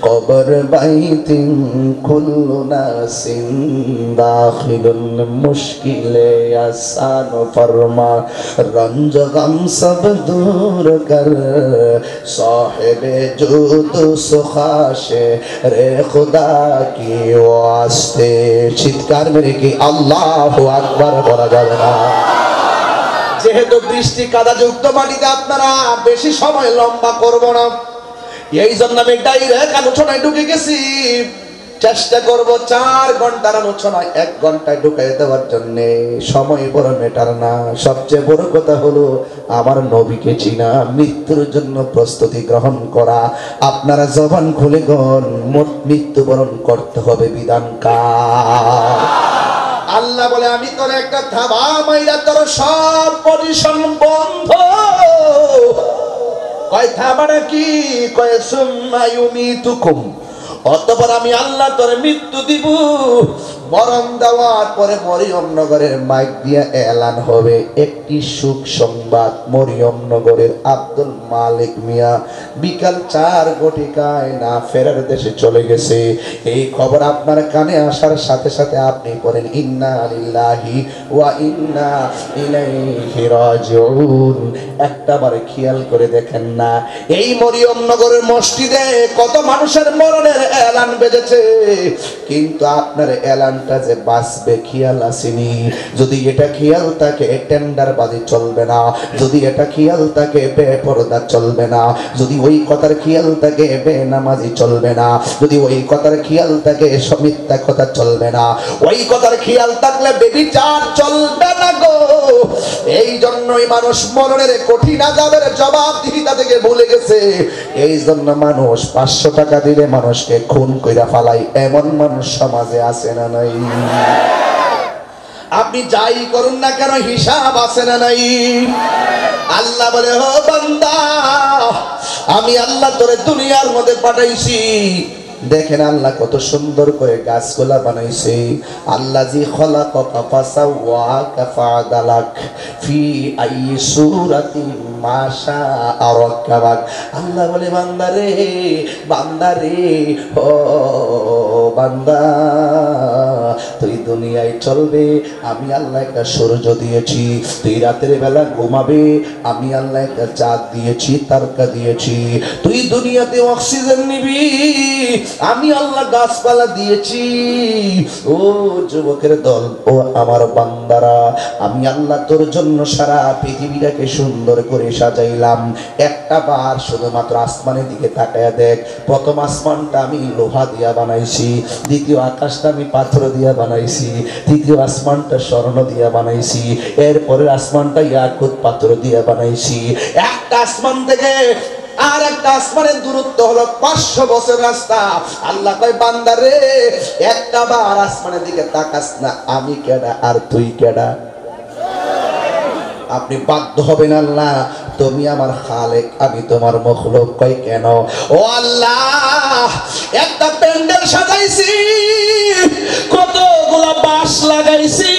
কবর বাইতিন কুল্লু নাসিম দাখিলুন, মুশকিলে আসান ফরমা রঞ্জ গম সব দূর কর, সাহেবে জুদ সুখাশে রে খুদা কি ওয়াস্তে। চিৎকার মেরে কি আল্লাহু আকবার বলা যাবে না? যেহেতু বৃষ্টি কাদা যুক্ত মাটিতে আপনারা বেশি সময় লম্বা করব না, এই জন্য আমি ডাইরেক্ট আলোচনায় ঢুকে গেছি। চেষ্টা করব 4 ঘন্টার আলোচনায় 1 ঘন্টায় ঢুকাই দেওয়ার জন্য। সময় বড় ম্যাটার না, সবচেয়ে বড় কথা হলো আমার নবীকে চিনা, মৃত্যুর জন্য প্রস্তুতি গ্রহণ করা। আপনারা জবান খুলে গন, মৃত্যুবরণ করতে হবে বিধানকার। আল্লাহ বলে আমি তোর একটা থাবা মাইরা তোর সব পজিশন বন্ধ। কয় থাবাটা কি? কয় সুম্মা ইউমিতুকুম, অতঃপর আমি আল্লাহ তোরে মৃত্যু দিব। মরণ দেওয়ার পরে মরিয়ম নগরের মাইক দিয়ে এলান হবে একটি সুখ সংবাদ। মরিয়ম নগরের আব্দুল মালিক মিয়া বিকাল 4 ঘটিকায় না ফেরার দেশে চলে গেছে। এই খবর আপনার কানে আসার সাথে সাথে আপনি পড়েন ইন্না লিল্লাহি ওয়া ইন্না ইলাইহি রাজিউন। একটাবার খেয়াল করে দেখেন না, এই মরিয়ম নগরের মসজিদে কত মানুষের মরণের এলান বেজেছে, কিন্তু আপনার এলানটা যে বাঁচবে খেয়াল আসেনি। যদি এটা খেয়াল থাকে টেন্ডারবাজি চলবে না, যদি এটা খেয়াল থাকে বেপরদা চলবে না, যদি ওই কথার খেয়াল থাকে বেনামাজি চলবে না, যদি ওই কথার খেয়াল থাকে মিথ্যা কথা চলবে না, ওই কথার খেয়াল থাকলে বেবিচার চলবে না গো। এই জন্যই মানুষ মরণের কঠিন আযাবের জবাবদিহিতা থেকে ভুলে গেছে। এই জন্য মানুষ 500 টাকা দিলে মানুষকে খুন কইরা ফালায়, এমন মানুষ সমাজে আছে না নাই? আপনি যাই করুন না কেন হিসাব আছে না নাই? আল্লাহ বলে ও বান্দা, আমি আল্লাহ তোরে দুনিয়ার মধ্যে পাঠাইছি। দেখেন আল্লাহ কত সুন্দর করে গাছগুলা বানাইছে। আল্লাযী খালাকাকা ফাসাওয়াকা ফাআদালাক ফি আইয়ি সূরাতিন মা শাআ রাক্কাবাক। আল্লাহ বলে বান্দারে, বান্দারে, ও বান্দা তুই দুনিয়ায় চলবে, আমি আল্লাহ একটা সূর্য দিয়েছি, তুই রাতের বেলা ঘুমাবে, আমি আল্লাহ একটা চাঁদ দিয়েছি, তারকা দিয়েছি, তুই দুনিয়াতে অক্সিজেন নিবি, আমি আল্লাহ গাছপালা দিয়েছি। ও যুবকের দল, ও আমার বান্দারা, আমি আল্লাহ তোর জন্য সারা পৃথিবীটাকে সুন্দর করে সাজাইলাম। একটা বার শুধুমাত্র আসমানের দিকে তাকায়া দেখ। প্রথম আসমানটা আমি লোহা দিয়া বানাইছি, দ্বিতীয় আকাশটা আমি পাথর দিয়া বানাইছি, তৃতীয় আসমানটা স্বর্ণ দিয়া বানাইছি, এরপরের আসমানটা ইয়াকুত পাথর দিয়া বানাইছি। একটা আসমান থেকে আর একটা আসমানের দূরত্ব হলো 500 বছর রাস্তা। আল্লাহ কয় বান্দা রে, একটা বার আসমানের দিকে তাকাস না, আমি কেডা আর তুই কেডা? আপনি বাধ্য হবেন, আল্লাহ তুমি আমার খালেক, আমি তোমার মখলুক। কয় কেন? ও আল্লাহ, একটা প্যান্ডেল সাজাইছি, কতগুলা বাঁশ লাগাইছি,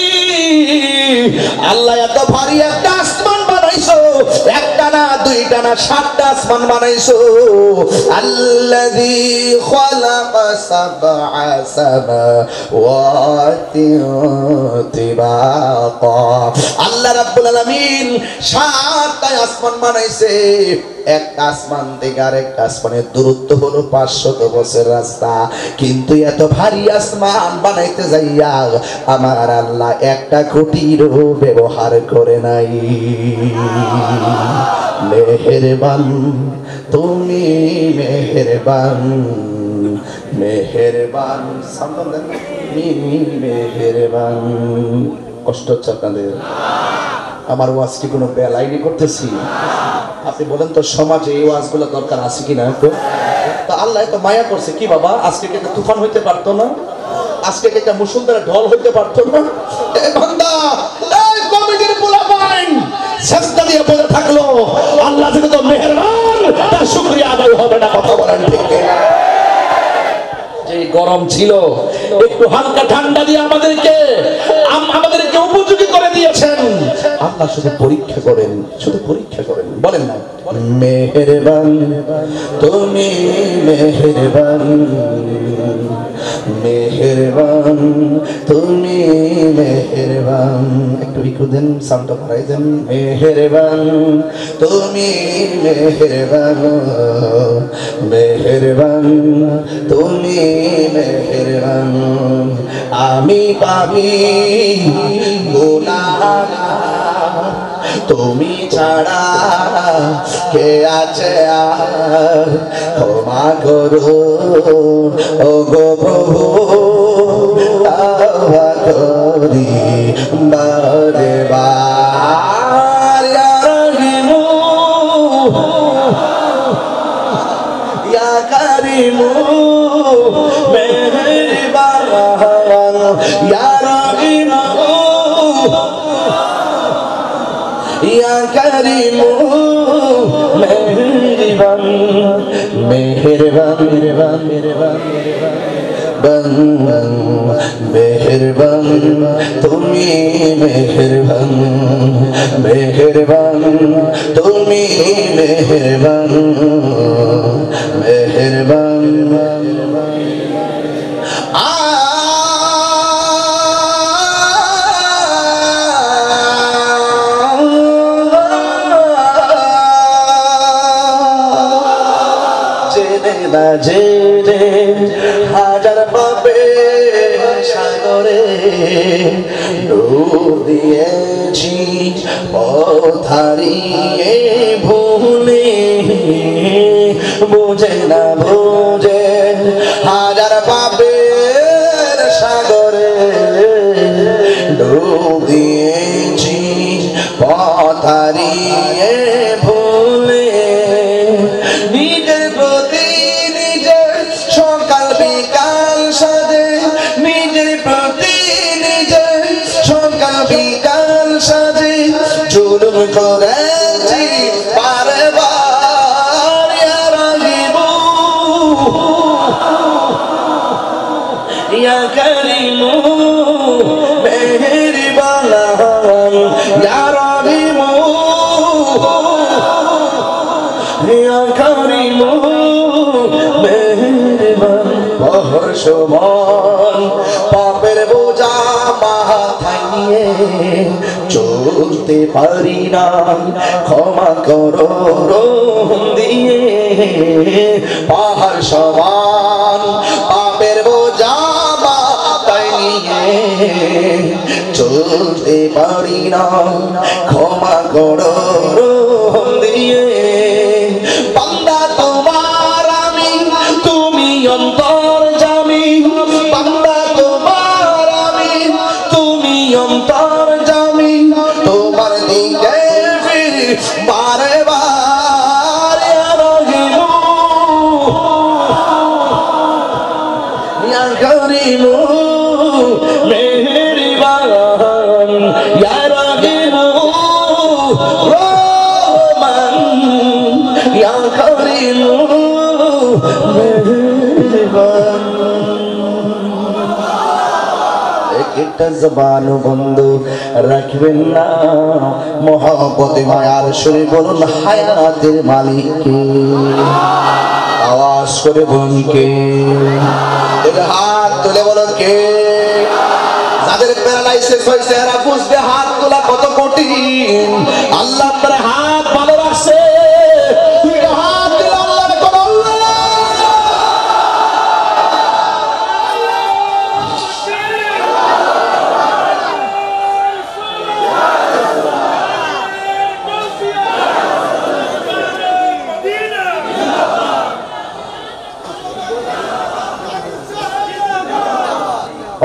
আল্লাহ এত ভারী একটা আসমান বানাইছো, একটা না দুইটা না 7টা আসমান বানাইছো। আল্লাযী খালাকা সাবআ সামাওয়াতিন তিবাকা, আল্লাহ রাব্বুল আলামিন 7টা আসমান বানাইছে। একটা আসমান থেকে আরেকটা আসমানের দূরত্ব হলো 500 বছর রাস্তা, কিন্তু এত ভারী আসমান বানাইতে যাইয়া আমার আল্লাহ একটা খুঁটিরও ব্যবহার করে নাই। মেহেরবান তুমি, মেহেরবান, মেহেরবান, মেহেরবান। কষ্ট হচ্ছে আপনাদের? আমার ওয়াজ কি কোনো বেলাইনি করতেছি? আপনি বলেন তো, সমাজে এই ওয়াজগুলো দরকার আছে কিনা? তো আল্লাহ তো মায়া করছে কি বাবা, আজকে কি একটা তুফান হইতে পারতো না? আজকে কি একটা মুষলধারে ঢল হইতে পারতো না? এই বান্দা, এই কমিটির পোলাপাইন সেজদা দিয়ে বলে থাকলো, আল্লাহ থেকে তো মেহেরবান, তার শুকরিয়া আদায় হবে না। কথা বলেন ঠিক কিনা? যে গরম ছিল, একটু হালকা ঠান্ডা দিয়ে আমাদেরকে উপযোগী করে দিয়েছেন। আল্লাহ শুধু পরীক্ষা করেন, শুধু পরীক্ষা করেন। বলেন না, মেহেরবান তুমি, মেহেরবান, মেহেরবান তুমি, মেহেরবান। একটু ইকো দেন, সাউন্ডটা বাড়াই দেন। মেহেরবান তুমি, মেহেরবান, মেহেরবান তুমি, মেহেরবান। আমি পাপী গুনাহগার, তুমি ছাড়া কে আছে আর? ক্ষমা করো ও গো প্রভু, তওবা করি বারে বার। ইয়া রহিমু ইয়া কারিমু মেহেরবান, ইয়া রহিমু ইয়া কারিমু মেহেরবান, মেহেরবান, মেহেরবান, মেহেরবান, মেহেরবান তুমি, মেহেরবান, মেহেরবান তুমি, মেহেরবান, মেহেরবান। জেনে হাজার পাপে সাগরে ডুব দিয়েছি, পথ হারিয়ে ভুলে, বুঝে না বুঝে হাজার পাপের সাগরে ডুব দিয়েছি, পথ হারিয়ে ভুলে, নিজের প্রতি নিজের সকাল বিকাল সাজে, নিজের প্রতি নিজের সকাল বিকাল সাজে জুলুম করেছি বারবার। ইয়া রাহিমু ইয়া কারিমু মেহেরবান, ইয়া রাহিমু ইয়া কারিমু মেহেরবান। তোর সমান পাপের বোঝা মাথায় নিয়ে চলতে পারি না, ক্ষমা করো রহম দিয়ে। পাহাড় সমান পাপের বোঝা মাথায় নিয়ে চলতে পারি না, ক্ষমা করো রহম দিয়ে। বান্দা তোমার আমি, তুমি অন্তর্যামী। বান্দা তোমার আমি, তুমি অন্তর্যামী। তোমার দিকে ফিরি বারে বারে, রহিমু ইয়া করিমু মেহেরবান, ইয়া রহিমু রহমান, ইয়া করিমু মেহেরবান। একটা জবান বন্ধ রাখবেন না, মহব্বতে মায়ার সুরে বলুন হায়াতের মালিক কে। আওয়াজ করে বলুন কে। হাত তুলে বলুন কে। যাদের প্যারালাইসিস হয়েছে এরা বুঝবে হাত তোলা কত কঠিন। আল্লাহ আপনার হাত ভালো রাখছে। হাত দিলে আল্লাহ করো আল্লাহ।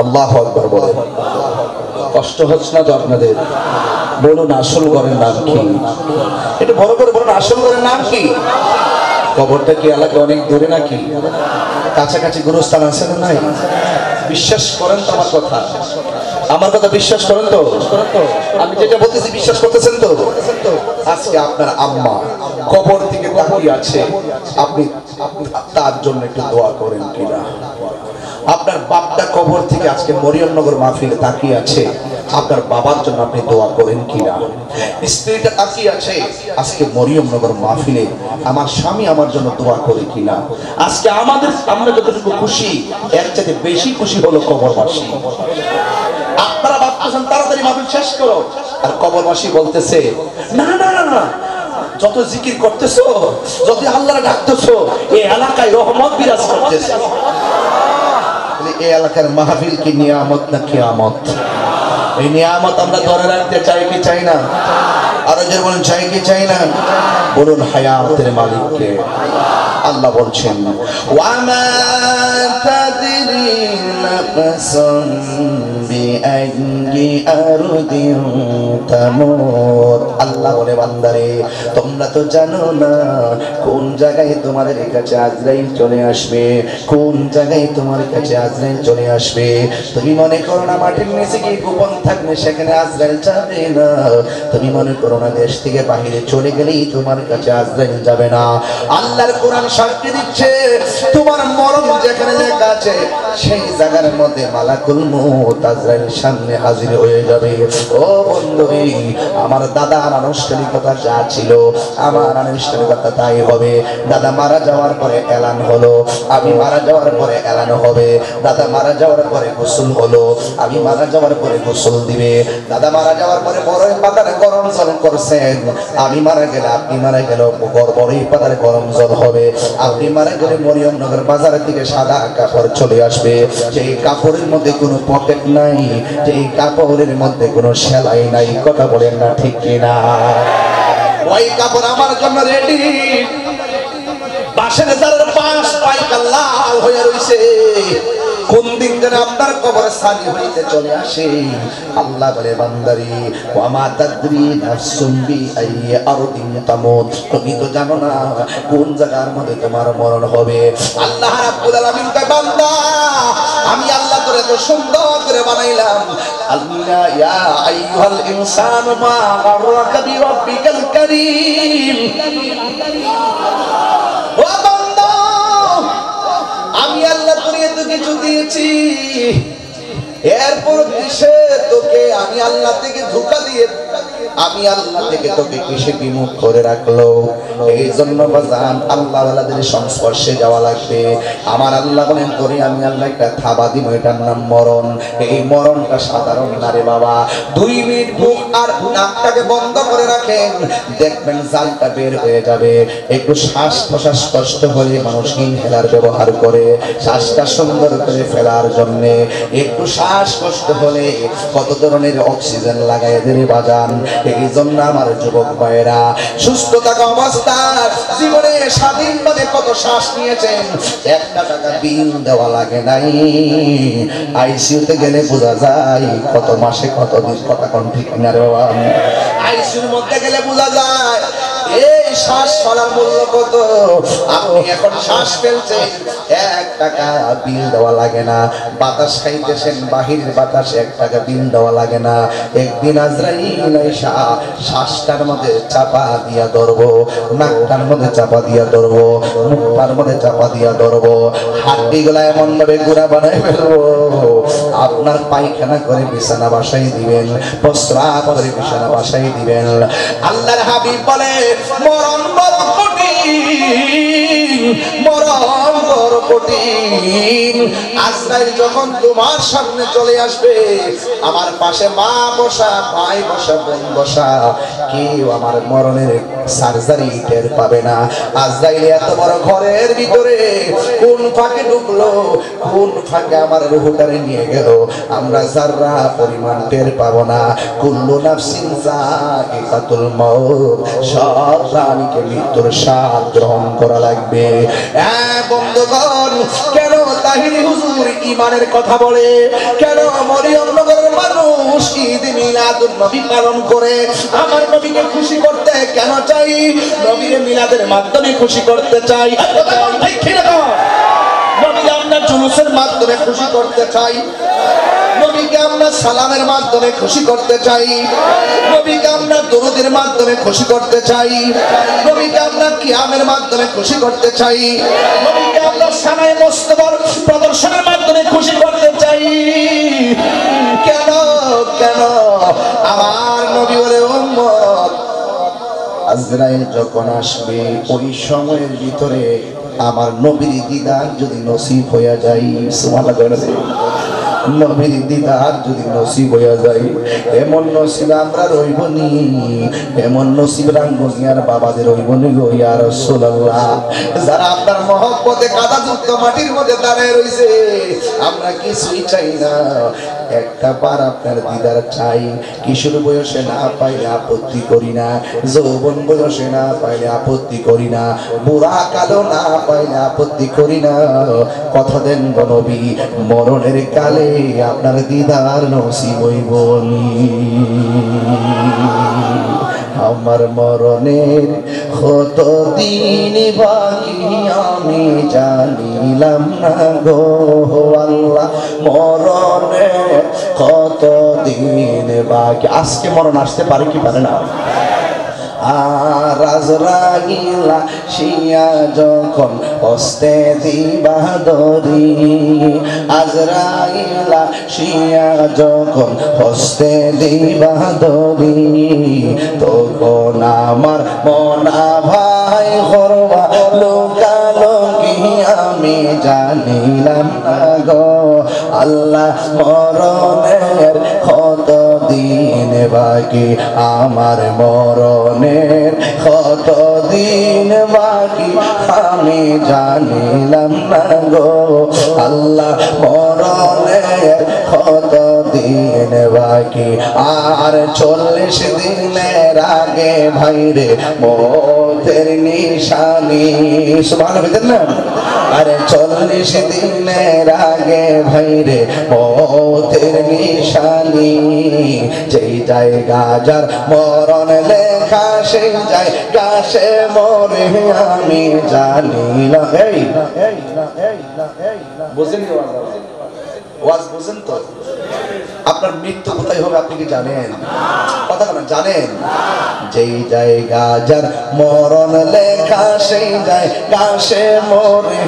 আল্লাহু আকবার বলেন। কষ্ট হচ্ছে না তো আপনাদের? বলুন আসল ঘরের নাম কি? এটা বড় করে বলুন আসল ঘরের নাম কি? কবরটা কি এলাকা অনেক দূরে নাকি? কাছাকাছি গুরুস্থান আছে না নাই? বিশ্বাস করেন তো আমার কথা? আমার কথা বিশ্বাস করেন তো? আমি যেটা বলতেছি বিশ্বাস করতেছেন তো? আজকে আপনার আম্মা কবর থেকে তাকিয়ে আছে, আপনি তার জন্য একটু দোয়া করেন কিনা? আপনার বাপটা কবর থেকে আজকে মরিয়মনগর মাহফিলে তাকিয়ে আছে, আপনার বাবার জন্য আপনি দোয়া করেন কিনা? স্ত্রীটা তাকিয়ে আছে আজকে মরিয়মনগর মাহফিলে, আমার স্বামী আমার জন্য দোয়া করে কিনা? আজকে আমাদের আমরা যতটুকু খুশি এর চাইতে বেশি খুশি হলো কবরবাসী। আপনারা ভাবতেছেন তাড়াতাড়ি মাহফিল শেষ করো, আর কবরবাসী বলতেছে না না না না, যত জিকির করতেছো, যত আল্লাহর ডাকতেছো, এই এলাকায় রহমত বিরাজ করতেছে। এই এলাকার মাহফিল কি নিয়ামত না কিয়ামত? এই নিয়ামত আমরা ধরে রাখতে চাই কি চাই না? আরো যে বলুন চাই কি চাই না? বলুন হায়াতের মালিককে। আল্লাহ বলছেন ওয়ামা তাদরি নাফসুন বিআইয়ি আরদিন তামুত। আল্লাহ বলে বান্দারে তোমরা তো জানো না কোন জায়গায় তোমাদের কাছে আজরাইল চলে আসবে, কোন জায়গায় তোমার কাছে আজরাইল চলে আসবে। তুমি মনে করো না মাটির নিচে কি গোপন থাকবে সেখানে আজরাইল যাবে না। তুমি মনে করো না দেশ থেকে বাহিরে চলে গেলেই তোমার কাছে আজরাইল যাবে না। আল্লাহর কোরআন সাক্ষী দিচ্ছে তোমার মরণ যেখানে লেখা আছে সেই জায়গার মধ্যে মালাকুল মউত আজরাইল সামনে হাজির হয়ে যাবে। ও বন্ধু, আমার দাদার আনুষ্ঠানিকতা যা ছিল আমার আনুষ্ঠানিকতা তাই হবে। দাদা মারা যাওয়ার পরে এলান হলো, আমি মারা যাওয়ার পরে এলান হবে। দাদা মারা যাওয়ার পরে গোসল হলো, আমি মারা যাওয়ার পরে গোসল দিবে। দাদা মারা যাওয়ার পরে বড়ই পাতারে গরম জল করছেন, আমি মারা গেলে আপনি মারা গেল বড়ই পাতারে গরম জল হবে। আপনি মারা গেলে মরিয়মনগর বাজারের দিকে সাদা কাপড় চলে আসবে, যেই কাপড়ের মধ্যে কোনো পকেট নাই, যেই কাপড়ের মধ্যে কোনো সেলাই নাই। কথা বলেন না ঠিক কিনা? ওই কাপড় আমার জন্য রেডি। বাসের জারের পাশ পাইকা লাল হয়ে রইছে, কোন দিন যেন আপনার কবরে সানি হইতে চলে আসে। আল্লাহ বলে বান্দারি ওয়ামা তাদরি নাফসুম বিআইয়ি আরদিন তামুত। তুমি তো জানো না কোন জায়গার মধ্যে তোমার মরণ হবে। আল্লাহ রাব্বুল আলামিন কয় বান্দা আমি আল্লাহ তোরে তো সুন্দর করে বানাইলাম। আল্লাহ ইয়া আইয়ুহাল ইনসানু মা গাররাকা বিরাব্বিকাল কারীম। ও বান্দা আমি আল্লাহ তোরে এত কিছু দিয়েছি, এরপর কিসে তোকে আমি আল্লাহ থেকে ধোঁকা দিয়ে আমি আল্লাহ থেকে তোকে কিসে বিমুখ করে রাখলো? এই জন্য বাজান আল্লাহ ওয়ালাদের সংস্পর্শে যাওয়া লাগবে। আমার আল্লাহ বলেন করে আমি আল্লাহ একটা থাবা দিব, এটার নাম মরণ। এই মরণটা সাধারণ না রে বাবা। 2 মিনিট মুখ আর নাকটাকে বন্ধ করে রাখেন, দেখবেন জানটা বের হয়ে যাবে। একটু শ্বাস প্রশ্বাস কষ্ট হলে মানুষ ইনহেলার ব্যবহার করে শ্বাসটা সুন্দর করে ফেলার জন্য। একটু শ্বাস কষ্ট হলে কত ধরনের অক্সিজেন লাগাই দেবে বাজান। এই জন্য আমার যুবক ভাইয়েরা, সুস্থ থাকা অবস্থায় জীবনে স্বাধীনভাবে কত শ্বাস নিয়েছেন, 1 টাকা বিল দেওয়া লাগে নাই। আইসিইউতে গেলে বোঝা যায় কত মাসে কত দিন কত কোন ঠিক না রে বাবা। আইসিইউর মধ্যে গেলে বোঝা যায় এই শ্বাস ফেলার মূল্য কত। আপনি এখন শ্বাস ফেলছেন, 1 টাকা বিল দেওয়া লাগে না। বাতাস খাইতেছেন, বাহিরের বাতাস 1 টাকা বিল দেওয়া লাগে না। একদিন আজরাইল আইসা শ্বাসটার মধ্যে চাপা দিয়া ধরবো, নাকটার মধ্যে চাপা দিয়া ধরবো, মুখটার মধ্যে চাপা দিয়া ধরবো, হাড্ডিগুলা এমন ভাবে গুঁড়া বানাই ফেলবো, আপনার পায়খানা করে বিছানা বাসাই দিবেন, প্রস্রাব করে বিছানা বাসাই দিবেন। আল্লাহর হাবিব বলে মরণ বড় কঠিন, মরণ বড় কঠিন। আজরাইল যখন তোমার সামনে চলে আসবে, আমার পাশে মা বসা, ভাই বসা, বোন বসা, কেউ আমার মরণের সার্জারি টের পাবে না। আজরাইল এত বড় ঘরের ভিতরে কোন ফাঁকে ঢুকলো, কোন ফাঁকে আমার রূহটারে নিয়ে গেল, আমরা যারা পরিমাণ টের পাবো না। কুল্লু নাফসিন যায়িকাতুল মাউত, সব প্রাণীকে মৃত্যুর স্বাদ গ্রহণ করা লাগবে। বন্ধুগণ, কেন তাহিরি হুজুর ঈমানের কথা বলে, কেন মরিয়মনগরের মানুষ ঈদ মিলাদুন নবী পালন করে? আমার নবীকে খুশি করতে কেন চাই? নবীর মিলাদের মাধ্যমে খুশি করতে চাই। নবীকে আমরা জুলুসের মাধ্যমে খুশি করতে চাই, নবীকে আমরা সালামের মাধ্যমে খুশি করতে চাই, নবীকে আমরা দরুদের মাধ্যমে খুশি করতে চাই, নবীকে আমরা কিয়ামের মাধ্যমে খুশি করতে চাই, নবীকে আমরা সানায়ে মুস্তফার প্রদর্শনের মাধ্যমে খুশি করতে চাই। কেন কেন? আমার নবী বলে উম্মত আজরাইল যখন আসবে ওই সময়ের ভিতরে আমার নবীর দিদার যদি নসিব হয়ে যায়, সুবহানাল্লাহ, নবীর দিদার যদি নসিব হয়ে যায়, এমন নসিব আমরা রইবনি, এমন নসিব রাঙ্গুনিয়ার বাবাদের রইবনি গো ইয়া রাসূলুল্লাহ। যারা আপনার মহব্বতে কাদাযুক্ত মাটির মধ্যে দাঁড়িয়ে রইছে, আমরা কিছুই চাই না, একটা বার আপনার দিদার চাই। কিশোর বয়সে না পাইলে আপত্তি করি না, যৌবন বয়সে না পাইলে আপত্তি করি না, বুড়া কালো না পাইলে আপত্তি করি না। কথা দেন গো নবী, মরণের কালে আপনার দিদার নসিব হইবনি। আমার মরণের কত দিন বাকি আমি জানিলাম না গো আল্লাহ, মরণের কত দিন বাকি। আজকে মরণ আসতে পারে কি পারে না? আর আজরাইল শিয়া যখন হস্তে দিবা দরি, আজরাইল শিয়া যখন হস্তে দিবা দরি, তখন আমার মনা ভাই করবা লোকালোকি আমি জানিলাম না গো আল্লাহ, মরণের কত দিন বাকি, আমার মরণের কত দিন বাকি আমি জানিলাম না গো আল্লাহ, মরণের কত দিন বাকি। আর 40 দিনের আগে ভাইরে মতের নিশানি, সুবহানাল্লাহ না? আরে 40 দিনের আগে ভাইরে মতের নিশানি, যেই জায়গা যার মরণ লেখা সেই জায়গা সে মরে আমি জানিলাম। বুঝেন কি ওয়াজ? বুঝেন তো? আপনার মৃত্যু কোথায় হবে আপনি কি জানেন? কথা বলেন, জানেন? যেই জায়গা যার মরণ লেখা সেই জায়গা সে মরে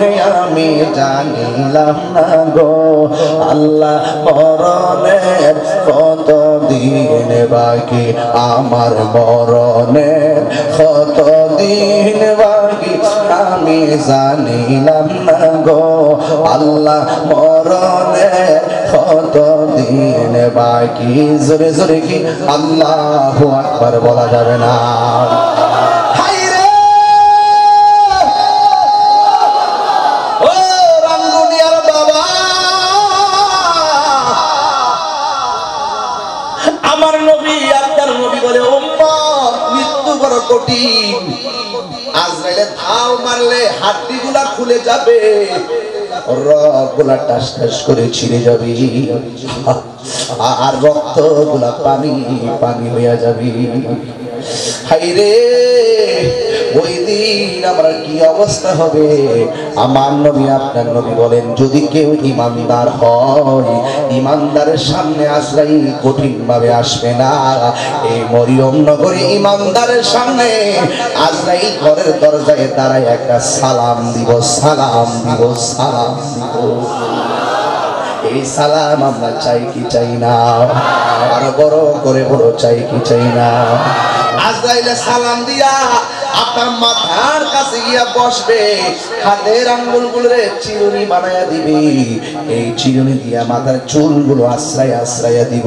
আমি জানিলাম না গো আল্লাহ, মরণের কত দিন বাকি আমার মরণের কত দিন বাকি আমি জানিলাম না গো আল্লাহ মরণের কত দিন বাকি জোরে জোরে কি আল্লাহু আকবার বলা যাবে না কঠিন আজরাইলে ধাও মারলে হাড্ডিগুলা খুলে যাবে রগগুলা টাস টাস করে ছিঁড়ে যাবে আর রক্তগুলা পানি পানি হইয়া যাবে হায়রে ওই দিন আমরা কি অবস্থা হবে আমার নবী আপনার নবী বলেন যদি কেউ ইমানদার হয় ইমানদারের সামনে আজরাইল কঠিন ভাবে আসবে না এই মরিয়ম নগরে ইমানদারের সামনে আজরাইল ঘরের দরজায় দাঁড়ায় একটা সালাম দিব সালাম দিব সালাম দিব এই সালাম আমরা চাই কি চাই না আরো বড় করে বড় চাই কি চাই না আজরাইলে সালাম দিয়া আপনার মাথার কাছে গিয়া বসবে হাতের আঙ্গুলগুলোরে চিরুনি বানায়া দিবে এই চিরুনি দিয়া মাথার চুলগুলো আশ্রয় আশ্রয়া দিব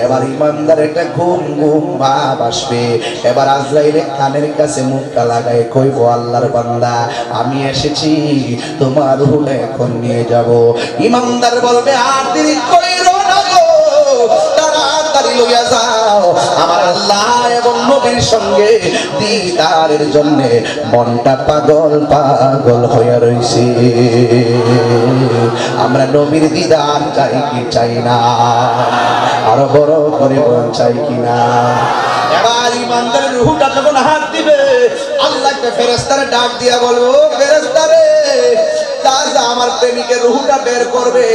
এবার ইমানদার একটা ঘুম ঘুম ভাব আসবে এবার আজরাইলে কানের কাছে মুখটা লাগায় কইবো আল্লাহর বান্দা আমি এসেছি তোমার রুহুটা এখন নিয়ে যাব ইমানদার বলবে আর দেরি কইরো না গো তাড়াতাড়ি লইয়া যাও আমার আল্লাহ এবং নবীর সঙ্গে দিদারের জন্য মনটা পাগল পাগল হইয়া রইছে আমরা নবীর দিদার চাই কি চাই না আরো বড় করে চাই কি না এবার ইমানদারের রূহটা যখন হাত দিবে আল্লাহ একটা ফেরেশতারে ডাক দিয়া বলবো ফেরেশতারে আমার প্রেমিকের রূহটা বের করবে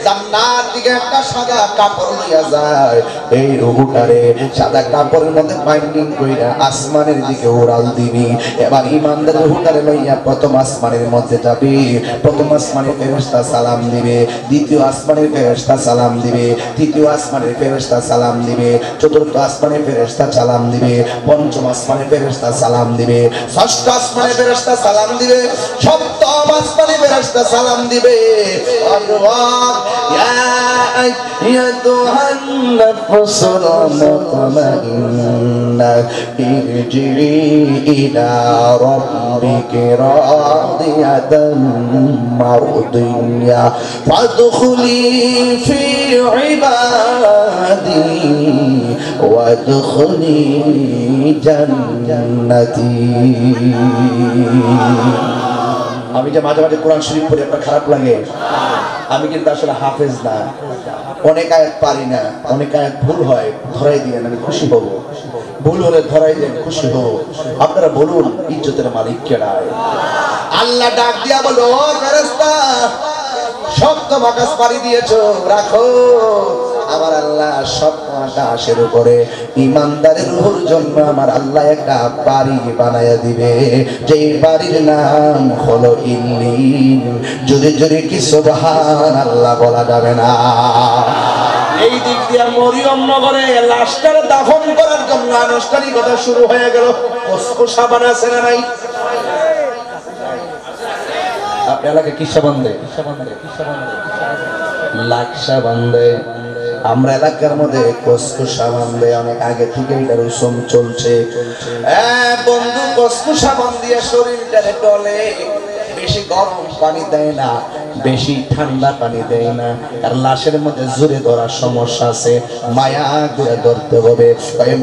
জান্নাত থেকে একটা সাদা কাপড় নিয়ে যায় এই রূহটারে সাদা কাপড়ের মধ্যে বাইন্ডিং কইরা আসমানের দিকে উড়াল দিবি এবার ইমানদারের রূহটারে লইয়া প্রথম আসমানের মধ্যে যাবি প্রথম আসমানের ফেরেশতা সালাম দিবে দ্বিতীয় আসমানের ফেরেশতা সালাম দিবে তৃতীয় আসমানের ফেরেশতা সালাম দিবে চতুর্থ আসমানের ফেরেশতা সালাম দিবে পঞ্চম আসমানের ফেরেশতা সালাম দিবে ষষ্ঠ আসমানের ফেরেশতা সালাম দিবে সপ্তম আসমানের ফেরেশতা সালাম দিবে ইয়া আইয়ুহান নাফসুল মুতমাইন্না ইরজিই ইলা রাব্বিকি রাদিয়াতান মারদিয়া ফাদখুলি ফি ইবাদি ওয়াদখুলি জান্নাতি আমি যে মাঝে মাঝে কোরআন শরীফ পড়ি আপনার খারাপ লাগে আমি কিন্তু আসলে হাফেজ না অনেক আয়াত পারি না অনেক আয়াত ভুল হয় ধরাই দিয়ে আমি খুশি হব ভুল হলে ধরাই দিয়ে খুশি হব আপনারা বলুন ইজ্জতের মালিক কেডা আল্লাহ ডাক দিয়া বলো ফেরেশতা শক্ত বাকাস পাড়ি দিয়েছো রাখো আমার আল্লাহ সব আকাশের উপরে ইমানদারের রূহের জন্য আমার আল্লাহ একটা বাড়ি বানায়া দিবে যেই বাড়ির নাম হলো ইল্লিন জোরে জোরে কি সুবহানাল্লাহ বলা যাবে না এই দিক দিয়ে মরিয়ম নগরে লাশটার দাফন করার জন্য আনুষ্ঠানিকতা শুরু হয়ে গেল কোসকোসা বানাছে না নাই আপনি এলাকায় কিসা বান্ধে লাকসা বান্ধে আমরা এলাকার মধ্যে কসকসা বান্ধে অনেক আগে থেকে এটা রসম চলছে বন্ধু কসকসা বান্ধিয়া শরীরটারে টলে বেশি গরম পানি দেয় না বেশি ঠান্ডা পানি দেয় না আর লাশের মধ্যে জোরে ধরার সমস্যা আছে মায়া করে ধরতে হবে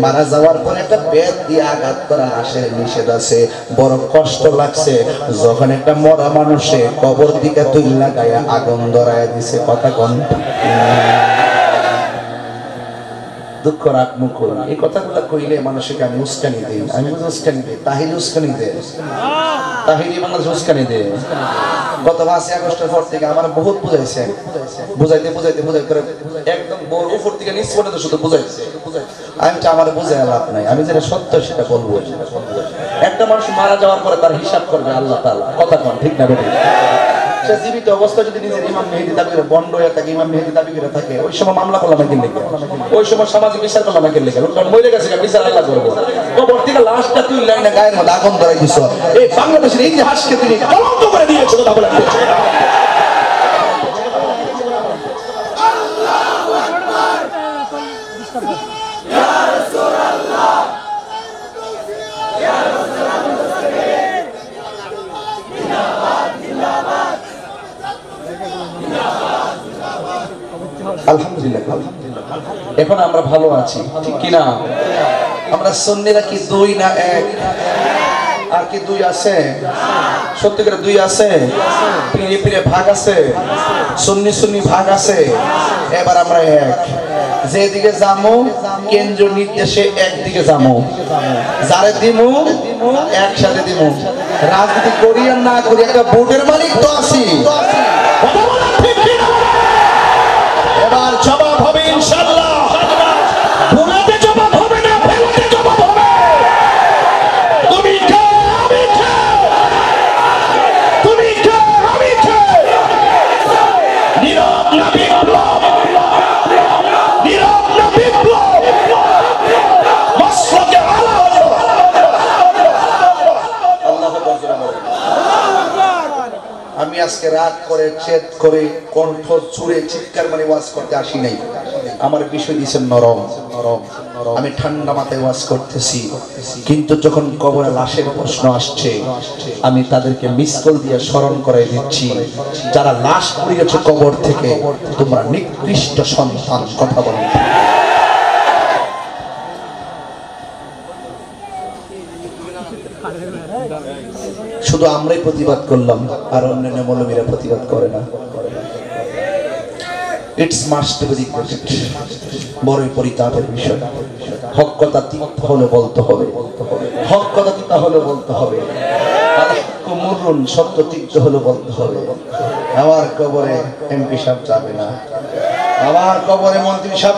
মারা যাওয়ার পরে একটা বেত দিয়ে আঘাত করা লাশের নিষেধ আছে বড় কষ্ট লাগছে যখন একটা মরা মানুষে কবর দিকে তুইলা গায়ে আগুন ধরায় দিছে কথা কোন দুঃখ রাখ মুখ এই কথাগুলো কইলে মানুষকে আমি উস্কানি দিই আমি উস্কানি দিই তাহিরি উস্কানি দেয় তাহিরি বাংলাদেশ উস্কানি দেয় গত 5 আগস্টের পর থেকে আমার বহুত বুঝাইছে বুঝাইতে বুঝাইতে বুঝাইতে একদম বড় উপর থেকে নিচ পর্যন্ত শুধু বুঝাইছে আমি তো আমার বুঝাই লাভ নাই আমি যেটা সত্য সেটা বলবো একটা মানুষ মারা যাওয়ার পরে তার হিসাব করবে আল্লাহ তাআলা কথা কোন ঠিক না বেটি সে জীবিত অবস্থা যদি নিজের ইমাম মেহেদী দাবি করে বন্ড হয়ে থাকে, ইমাম মেহেদী দাবি করে থাকে, ওই সময় মামলা করলাম একদিন লেগে, ওই সময় সামাজিক বিচার করলাম একদিন লেগে, মরে গেছে বিচার আল্লাহ করবো। কবর থেকে লাশটা তুই লাইনে গায়ের মধ্যে আগুন ধরাই দিছ, এই বাংলাদেশের ইতিহাসকে তিনি কলঙ্ক করে দিয়েছে কথা বলে। আলহামদুলিল্লাহ, এখন আমরা ভালো আছি, ঠিক কিনা? আমরা সুন্নিরা কি দুই না এক? আর কি দুই আছে? সত্যি করে দুই আছে? পীরে পীরে ভাগ আছে, সুন্নি সুন্নি ভাগ আছে। এবার আমরা এক, যেদিকে যামু কেন্দ্রীয় নির্দেশে একদিকে যামু, যারে দিমু একসাথে দিমু। রাজনীতি করি আর না করি একটা বোর্ডের মালিক তো আছি। এবার জবাব হবে ইনশাআল্লাহ, ভুলাতে জবাব হবে না, ফেলাতে জবাব হবে। তুমি কে আমি কে, তুমি কে আমি কে, নীরব না বিপ্লব, নীরব না বিপ্লব, মসলকে আলা হলো। আল্লাহু আকবার। আমি আজকে রাগ করে চেত করে কণ্ঠ ছুঁড়ে চিৎকার মানে ওয়াজ করতে আসি নাই। আমার বিষয় দিয়েছেন নরম, আমি ঠান্ডা মাথায় ওয়াজ করতেছি। কিন্তু যখন কবরে লাশের প্রশ্ন আসছে, আমি তাদেরকে মিস কল দিয়ে স্মরণ করাই দিচ্ছি, যারা লাশ পুড়িয়েছে কবর থেকে, তোমরা নিকৃষ্ট সন্তান। কথা বলেন, শুধু আমরাই প্রতিবাদ করলাম আর অন্যান্য মৌলবীরা প্রতিবাদ করে না। ইটস মাস্ট বি রিকোয়েস্টেড, বড়ই পরিতাপের বিষয়। হক কথা তিক্ত হলে বলতে হবে, হক কথা তিক্ত হলে বলতে হবে, মুরুন সত্য তিক্ত হলে বলতে হবে। আমার কবরে এমপি সাহেব যাবে না, আমার কবরে মন্ত্রী সাহেব